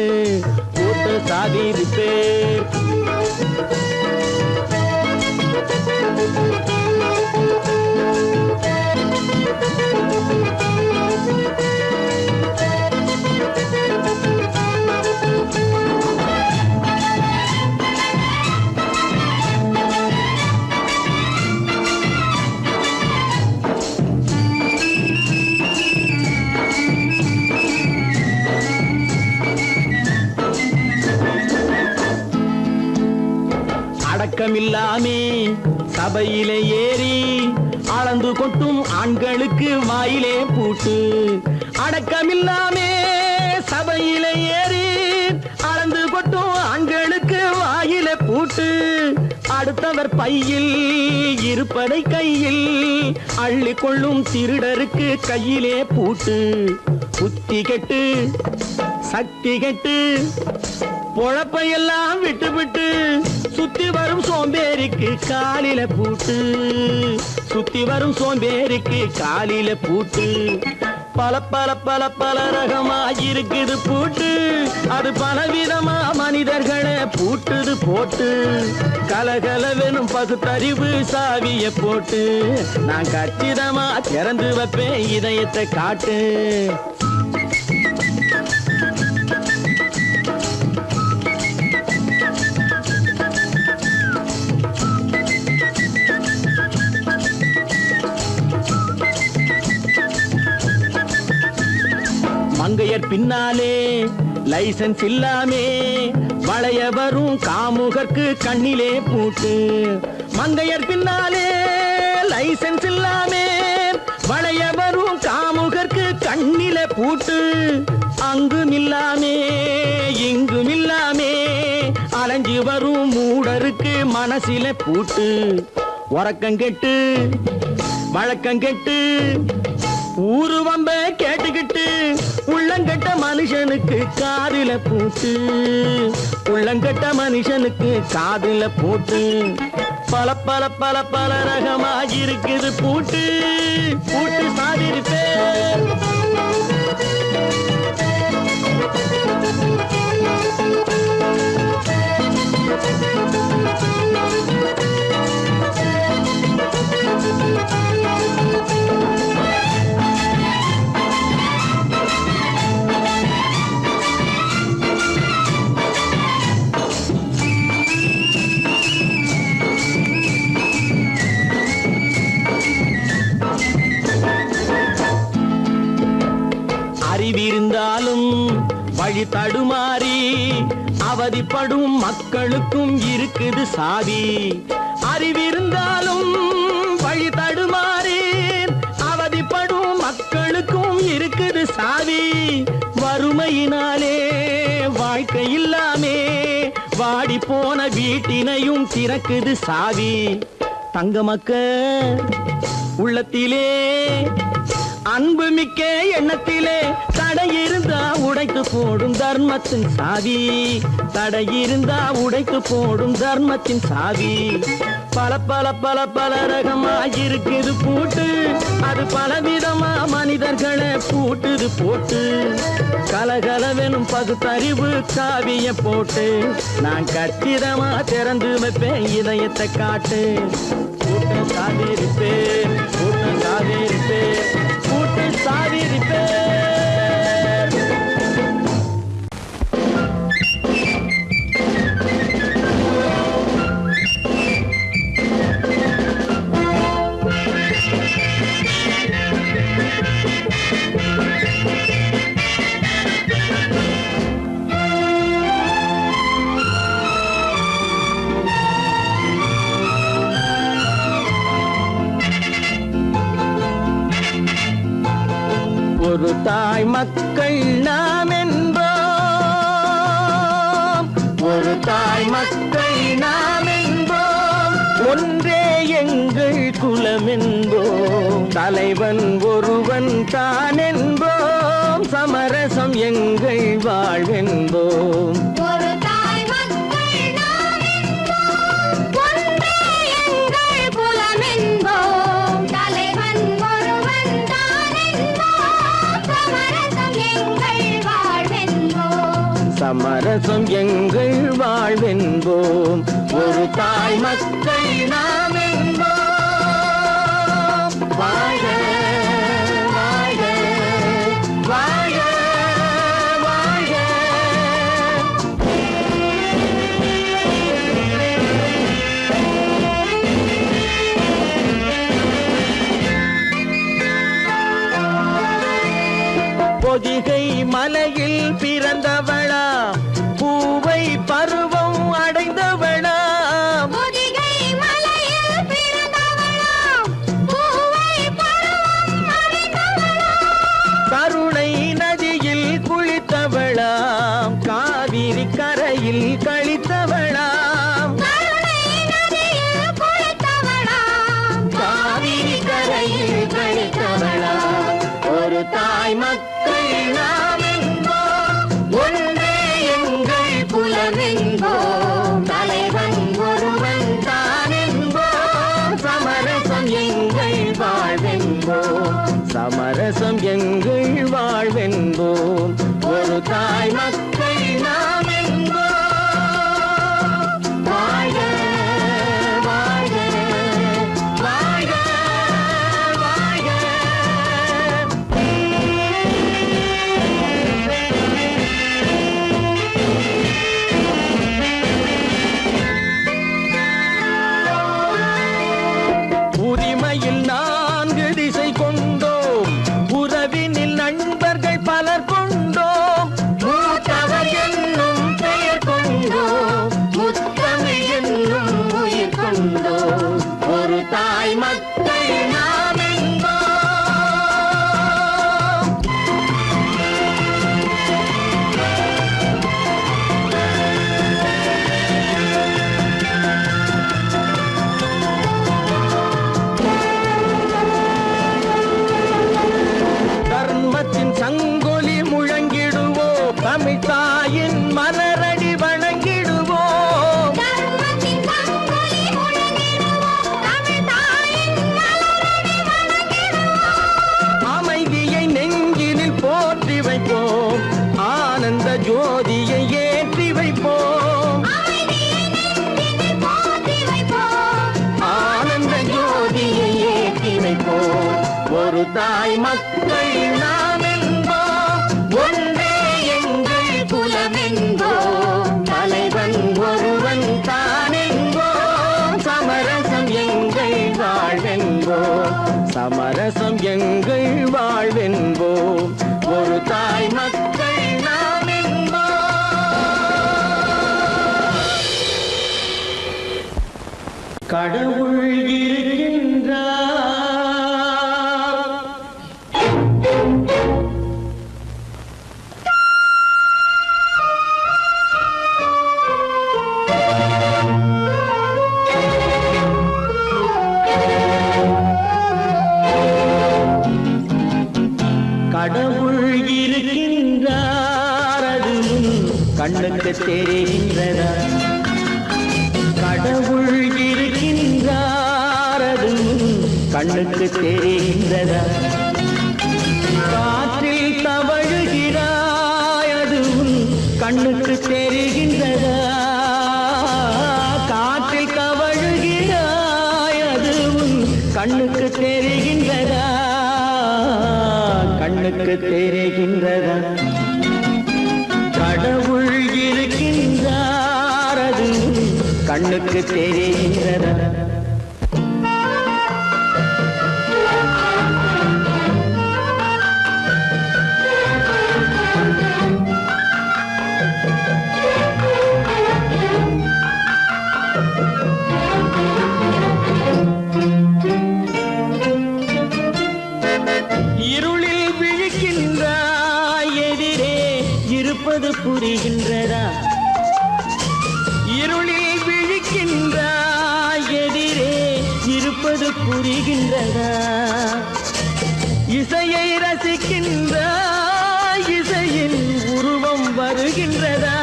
பூட்டு சாவி ரிப்பேர். அடக்கமில்லாமே சபையிலே ஏறி அளந்து கொட்டும் ஆண்களுக்கு வாயிலே பூட்டு. அடக்கமில்லாமே சபையிலே ஏறி அளந்து கொட்டும் ஆண்களுக்கு வாயிலே பூட்டு. அடுத்தவர் பையில் இருப்பதை கையில் அள்ளி கொள்ளும் திருடருக்கு கையிலே பூட்டு. புத்தி கெட்டு சக்தி கெட்டு பொழப்பையெல்லாம் விட்டு விட்டு சுத்தி வரும் சோம்பேறிக்கு காலில பூட்டு. சுத்தி வரும் சோம்பேறிக்கு காலில பூட்டு. பல பல பல பல ரகமா இருக்குது பூட்டு, அது பலவிதமா மனிதர்களை பூட்டுது போட்டு. கலகலவெனும் பகுத்தறிவு சாவிய போட்டு, நான் கச்சிதமா திறந்து வைப்பேன் இதயத்தை காட்டு. மங்கையர் பின்னாலே லைசன்ஸ் இல்லாமே வளைய வரும் காமுகர்க்கு கண்ணிலே பூட்டு. மங்கையர் பின்னாலே லைசன்ஸ் இல்லாமே வளைய வரும் காமுகர்க்கு கண்ணிலே பூட்டு. அங்கும் இல்லாமே இங்கும் இல்லாமே அலைஞ்சு வரும் மூடருக்கு மனசிலே பூட்டு. உறக்கங்கெட்டு வழக்கங்கெட்டு ஊருவம்ப கேட்டுக்கிட்டு உள்ளங்கட்ட மனுஷனுக்கு காதில பூட்டு. உள்ளங்கட்ட மனுஷனுக்கு காதில பூட்டு. பல பல பல பல ரகமா இருக்குது பூட்டு. பூட்டு சாதிருப்பேன். அறிவிருந்தாலும் வழி தடுமாறி அவதிப்படும் மக்களுக்கும் இருக்குது சாவி. அறிவிருந்தாலும் வழி தடுமாறி அவதிப்படும் மக்களுக்கும் இருக்குது சாவி. வறுமையினாலே வாழ்க்கை இல்லாமே வாடி போன வீட்டினையும் திறக்குது சாவி. தங்க மக்க உள்ளத்திலே அன்பு மிக்க எண்ணத்திலே தடை இருந்தா உடைத்து போடும் தர்மத்தின் சாவி. தடை இருந்தா உடைத்து போடும் தர்மத்தின் சாவி. பல பல பல பல ரகமா இருக்குது பூட்டு, அது பலவிதமா மனிதர்களை பூட்டுது போட்டு. கலகலவெனும் பகுத்தறிவு சாவிய போட்டு, நான் கச்சிதமா திறந்து வைப்பேன் இதயத்தை காட்டு. பூட்டு சாவி ரிப்பேர். பூட்டு சாவி ரிப்பேர். பூட்டு சாவி ரிப்பேர். ஒரு தாய் மக்கள் நாம் என்போம், ஒரு தாய் மக்கள் நாம் என்போம், ஒன்றே எங்கள் குலம் என்போம், தலைவன் ஒருவன் தான் என்போம், சமரசம் எங்கள் வாழ்வென்போம். ஒரு தாய் மக்கள் நாம் என்போம், ஒன்றே எங்கள் குலம் என்போம், தலைவன் ஒருவன் தான் என்போம், சமரசம் எங்கள் வாழ்வென்போம், சமரசம் எங்கள் வாழ்வென்போம். ஒரு தாய் மக்கள் நாம் என்போம். வாழ்க வாழ்க வாழ்க வாழ்க. பொதிகை மலையில் பிறந்தவளா, பூவை பருவம் அடைந்தவளா, பொதிகை மலையில் பிறந்தவளாம், பூவை பருவம் அடைந்தவளாம், கருணை நதியில் குளித்தவளாம், காவிரி கரையில் கழித்தவளாம், கருணை நதியில் குளித்தவளாம், காவிரி கரையில் கழித்தவளாம். ஒரு தாய் மக்கள் நாம் என்போம், ஒன்றே எங்கள் குலம் என்போம், தலைவன் ஒருவன் தான் என்போம், சமரசம் எங்கள் வாழ்வென்போம், சமரசம் எங்கள் வாழ்வென்போம். ஒரு தாய் மக்கள் நாம் என்போம். வாழ்க வாழ்க வாழ்க வாழ்க. உரிமையில் 4 திசை கொண்டோம், உறவினில் நண்பர்கள் பலர் கொண்டோம், மூத்தவர் என்னும் பெயர் கொண்டோம், முத்தமிழ் என்னும் உயிர் கொண்டோம். ஒரு தாய் மக்கள் நாம் என்போம். தர்மத்தின் சங்கொலி முழங்கிடுவோம், தமிழ் தாயின் மலரடி வணங்கிடுவோம், தர்மத்தின் சங்கொலி முழங்கிடுவோம், தமிழ் தாயின் மலரடி வணங்கிடுவோம், அமைதியை நெஞ்சினில் போற்றி வைப்போம், ஆனந்த ஜோதியை ஏற்றி வைப்போம், அமைதியை நெஞ்சினில் போற்றி வைப்போம், ஆனந்த ஜோதியை ஏற்றி வைப்போம். ஒரு தாய் மக்கள் நாம் என்போம், ஒன்றே எங்கள் குலம் என்போம், தலைவன் ஒருவன் தான் என்போம், சமரசம் எங்கள் வாழ்வென்போம், சமரசம் எங்கள் வாழ்வென்போம். ஒரு தாய் மக்கள் நாம் என்போம். கடவுள் இருக்கின்றார், கடவுள் இருக்கின்றார், அது உன் கண்ணுக்கு தெரிகின்றதா, கடவுள் இருக்கின்றார், அது உன் கண்ணுக்கு தெரிகின்றதா, காற்றில் தவழுகிறாய், அது உன் கண்ணுக்கு தெரிகின்றதா, காற்றில் தவழுகிறாய், அது உன் கண்ணுக்கு தெரிகின்றதா, கண்ணுக்கு தெரிகின்றதா. கடவுள் இருக்கின்றார், அது உன் கண்ணுக்கு தெரிகின்றதா. இருளில் விழிக்கின்ற இருப்பது புரிகின்றதா? இருளில் விழிக்கின்றாய், எதிரே இருப்பது புரிகின்றதா? இசையை ரசிக்கின்றாய், இசையின் உருவம் வருகின்றதா?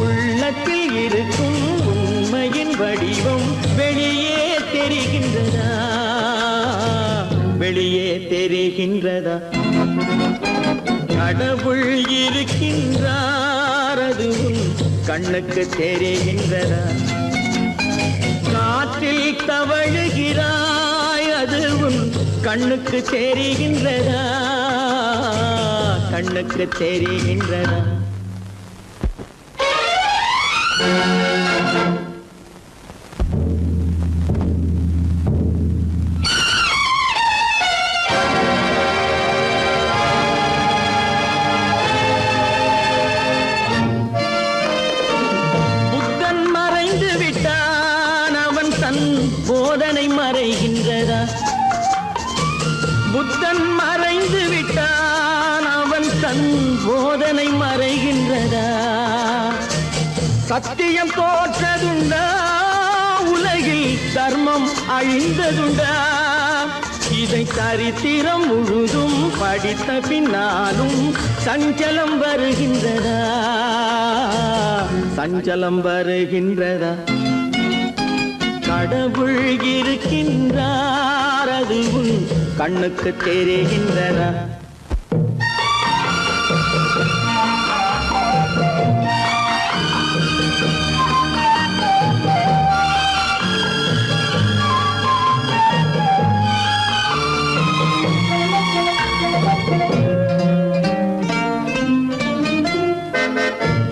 உள்ளத்தில் இருக்கும் உண்மையின் வடிவம் வெளியே தெரிகின்றதா? வெளியே தெரிகின்றதா? கடவுள் இருக்கின்றார், அது உன் கண்ணுக்கு தெரிகின்றதா? காற்றில் தவழுகிறாய், அது உன் கண்ணுக்கு தெரிகின்றதா? கண்ணுக்கு தெரிகின்றதா? புத்தன் மறைந்து விட்டான், அவன் தன் போதனை மறைகின்றதா? புத்தன் மறைந்து விட்டான், அவன் தன் போதனை மறைகின்றதா? சத்தியம் தோற்றதுண்டா? உலகில் தர்மம் அழிந்ததுண்டா? இதை சரித்திரம் முழுதும் படித்த பின்னாலும் சஞ்சலம் வருகின்றதா? சஞ்சலம் வருகின்றதா? கடவுள் இருக்கின்றார், அது உன் கண்ணுக்கு தெரிகின்றதா?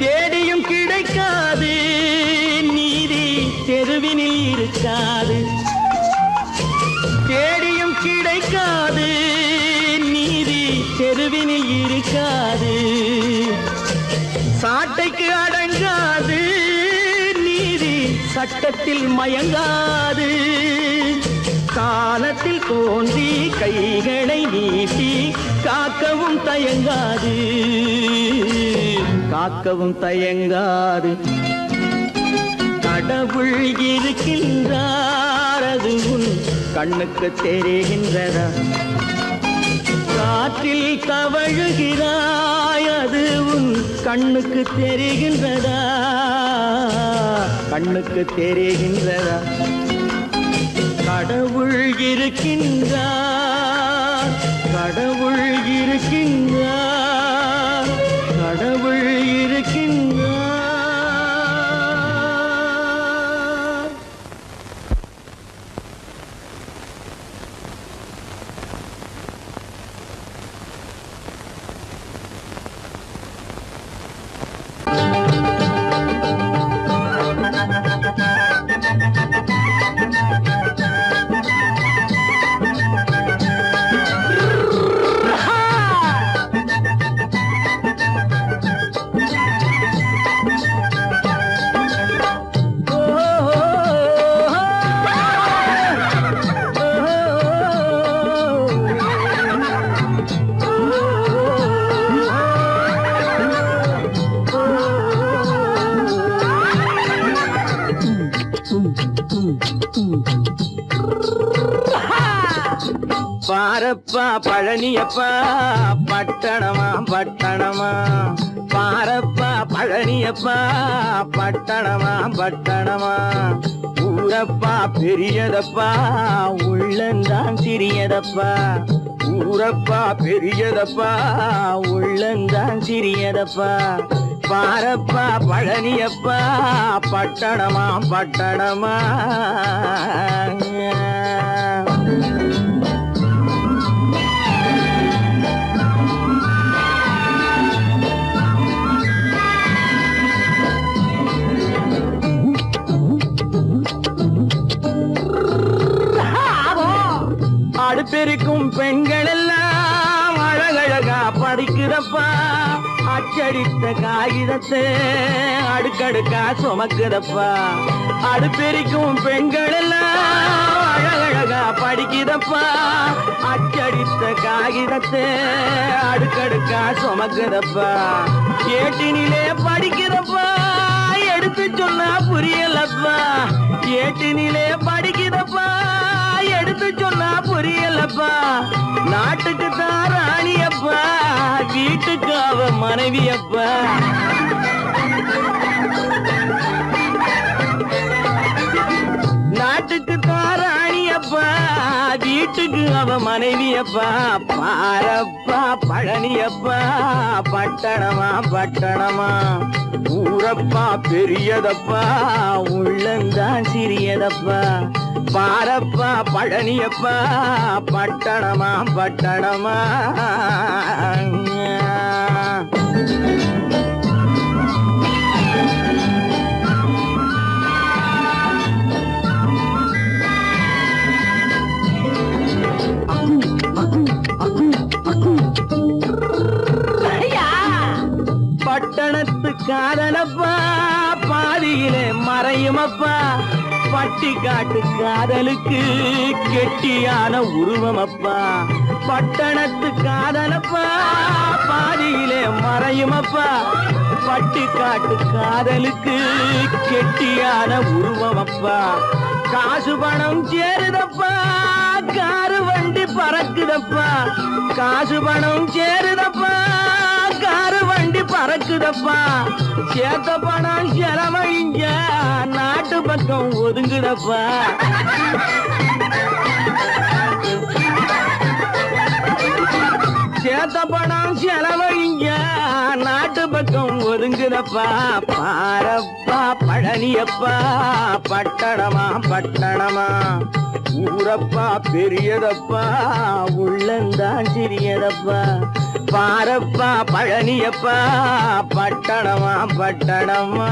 தேடியும் கிடைக்காது நீதி, தெருவினில் இருக்காது. தேடியும் கிடைக்காது நீதி, தெருவினில் இருக்காது. சாட்டைக்கு அடங்காது நீதி, சட்டத்தில் மயங்காது. காலத்தில் தோன்றி கைகளை நீட்டி காக்கவும் தயங்காது, காக்கவும் தயங்காது. கடவுள் இருக்கின்றார், அது உன் கண்ணுக்கு தெரிகின்றதா? காற்றில் தவழுகிறாய், அது உன் கண்ணுக்கு தெரிகின்றதா? கண்ணுக்கு தெரிகின்றதா? கடவுள் இருக்கின்றார், கடவுள் இருக்கின்றார், கடவுள் இருக்கின்றார். பாரப்பா பழனியப்பா பட்டணமா பட்டணமா, பாரப்பா பழனியப்பா பட்டணமா பட்டணமா. ஊரப்பா பெரியதப்பா, உள்ளந்தான் சிறியதப்பா. ஊரப்பா பெரியதப்பா, உள்ளந்தான் சிறியதப்பா. பாரப்பா பழனியப்பா பட்டணமா பட்டணமா. அடுப்பெருக்கும் பெண்கள் எல்லாம் அழகழகா படிக்கிறப்பா, அச்சடித்த காகிதத்தை அடுக்கடுக்கா சுமக்குதப்பா அடுப்பெரிக்கும் பெண்கள் எல்லாம் அழகழகா படிக்குதப்பா அச்சடித்த காகிதத்தை அடுக்கடுக்கா சுமக்குதப்பா ஏட்டினிலே படிக்குதப்பா எடுத்து சொன்னா புரியலப்பா ஏட்டினிலே படிக்குதப்பா எடுத்து சொன்னா புரியலப்பா நாட்டுக்கு தான் ராணியப்பா வீட்டுக்கு அவ மனைவியப்பா நாட்டுக்கு தான் ராணியப்பா வீட்டுக்கு அவ மனைவியப்பா பாரப்பா பழனியப்பா பட்டணமா பட்டணமா ஊரப்பா பெரியதப்பா உள்ளந்தான் சிறியதப்பா பாரப்பா பழனியப்பா பட்டணமா பட்டணமா பட்டணத்து காதலப்பா பாதியிலே மறையுமப்பா பட்டி காட்டு காதலுக்கு கெட்டியான உருவமப்பா பட்டணத்து காதலப்பா பாதியிலே மறையுமப்பா பட்டி காட்டு காதலுக்கு கெட்டியான உருவமப்பா காசு பணம் சேருதப்பா காரு வண்டி பறக்குதப்பா காசு பணம் சேருதப்பா காரு வண்டி பறக்குதப்பா சேத்த பணம் செலவழிஞ்ச நாட்டு பக்கம் ஒதுங்குதப்பா சேத்த பணம் செலவழிஞ்ச நாட்டு பக்கம் ஒதுங்குதப்பா பாரப்பா பழனியப்பா பட்டணமா பட்டணமா ஊரப்பா பெரியதப்பா உள்ளந்தான் சிறியதப்பா பாரப்பா பழனியப்பா பட்டணமா பட்டணமா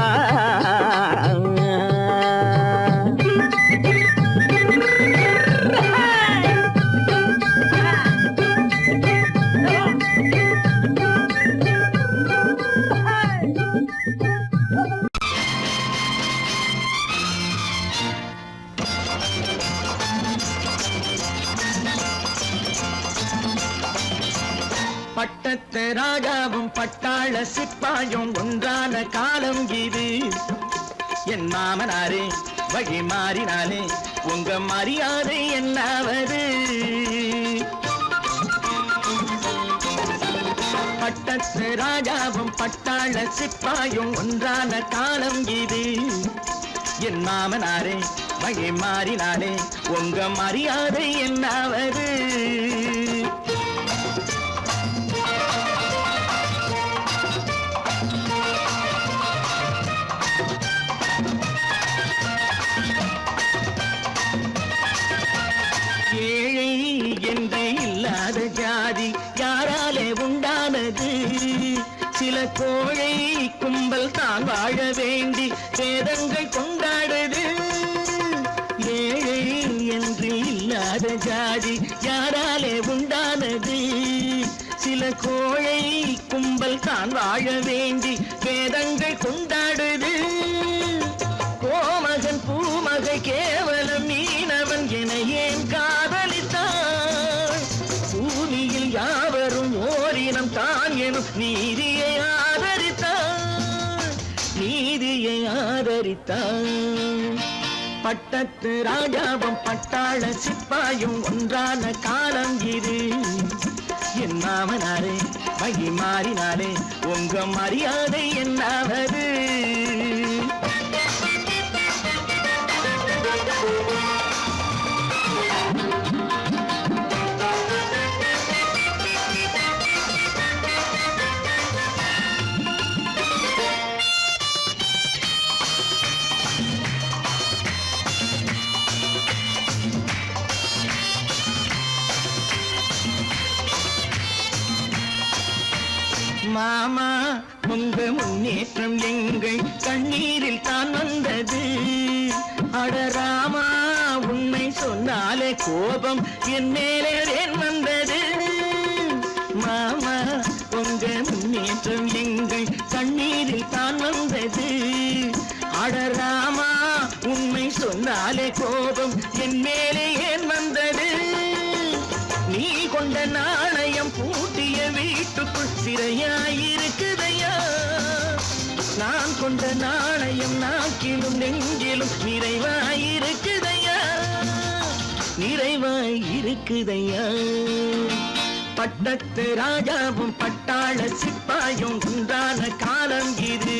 பட்டத்து ராஜாவும் பட்டாள சிப்பாயும் ஒன்றான காலம் இது என் மாமனாரே வழி மாறினாலே உங்க மரியாதை என்னாவது பட்டத்து ராஜாவும் பட்டாள சிப்பாயும் ஒன்றான காலம் இது என் மாமனாரே வழி மாறினாலே உங்க மரியாதை என்னாவது ஜாதி யாராலே உண்டானது சில கோழை கும்பல் தான் வாழ வேண்டி வேதங்கள் கொண்டாடுது ஏழை என்று இல்லாத ஜாதி யாராலே உண்டானது சில கோழை கும்பல் தான் வாழ வேண்டி வேதங்கள் கொண்டாடுது கோமகன் பூமகை கேவலம் மீனவன் என ஏன் காதலித்தான் பூமியில் யாவரும் ஓரினம் தான் எனும் நீதியை ஆதரித்தான் பட்டத்து ராஜாவும் பட்டாள சிப்பாயும் ஒன்றான காலம் இது என் மாமனாரே வகி மாறினாலே உங்க மரியாதை என்னாவது மாமா உங்க முன்னேற்றம் எங்கள் கண்ணீரில் தான் வந்தது அடராமா உண்மை சொன்னாலே கோபம் என் மேலே ஏன் வந்தது மாமா உங்க முன்னேற்றம் எங்கள் கண்ணீரில் தான் வந்தது. அடராமா உண்மை சொன்னாலே கோபம் என் மேலே ஏன் வந்தது? நீ கொண்ட நாணயம் பூட்டிய வீட்டுக்குள் சிறையாயிருக்குதையா. நான் கொண்ட நாணயம் நாக்கிலும் நெஞ்சிலும் நிறைவாயிருக்குதையா, நிறைவாயிருக்குதையா. பட்டத்து ராஜாவும் பட்டாள சிப்பாயும் உண்டான காலம் இது.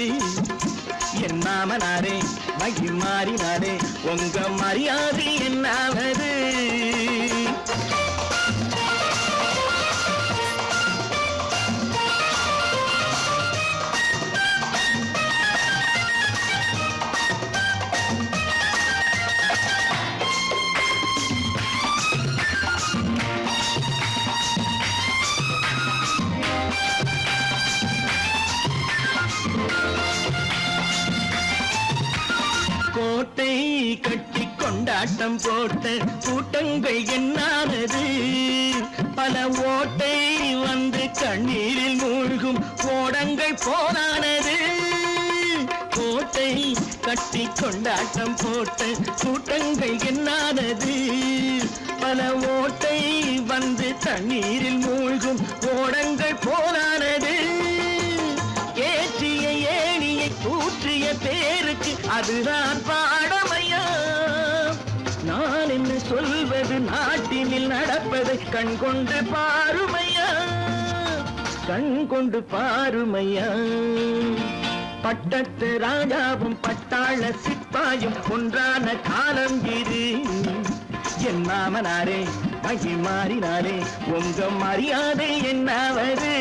என் மாமனாரே மகி மாறினாரே உங்க மரியாதை என்னாவது? கோட்டை கட்டி கொண்டாட்டம் போட்ட கூட்டங்கள் என்னானது? பல ஓட்டை வந்து கண்ணீரில் மூழ்கும் ஓடங்கள் போனானது. கோட்டை கட்டி கொண்டாட்டம் போட்ட கூட்டங்கள் என்னானது? பல ஓட்டை வந்து தண்ணீரில் மூழ்கும் ஓடங்கள் போனானது. ஏற்றிய ஏணியை தூற்றிய பேருக்கு அதுதான் பாடமையா? நான் என்ன சொல்வது? நாட்டினில் நடப்பதை கண் கொண்டு பாருமையா, கண் கொண்டு பாருமையா. பட்டத்து ராஜாவும் பட்டாள சிப்பாயும் ஒன்றான காலம் இது. என் மாமனாரே மகி மாறினாரே உங்க மரியாதை என்னாவது?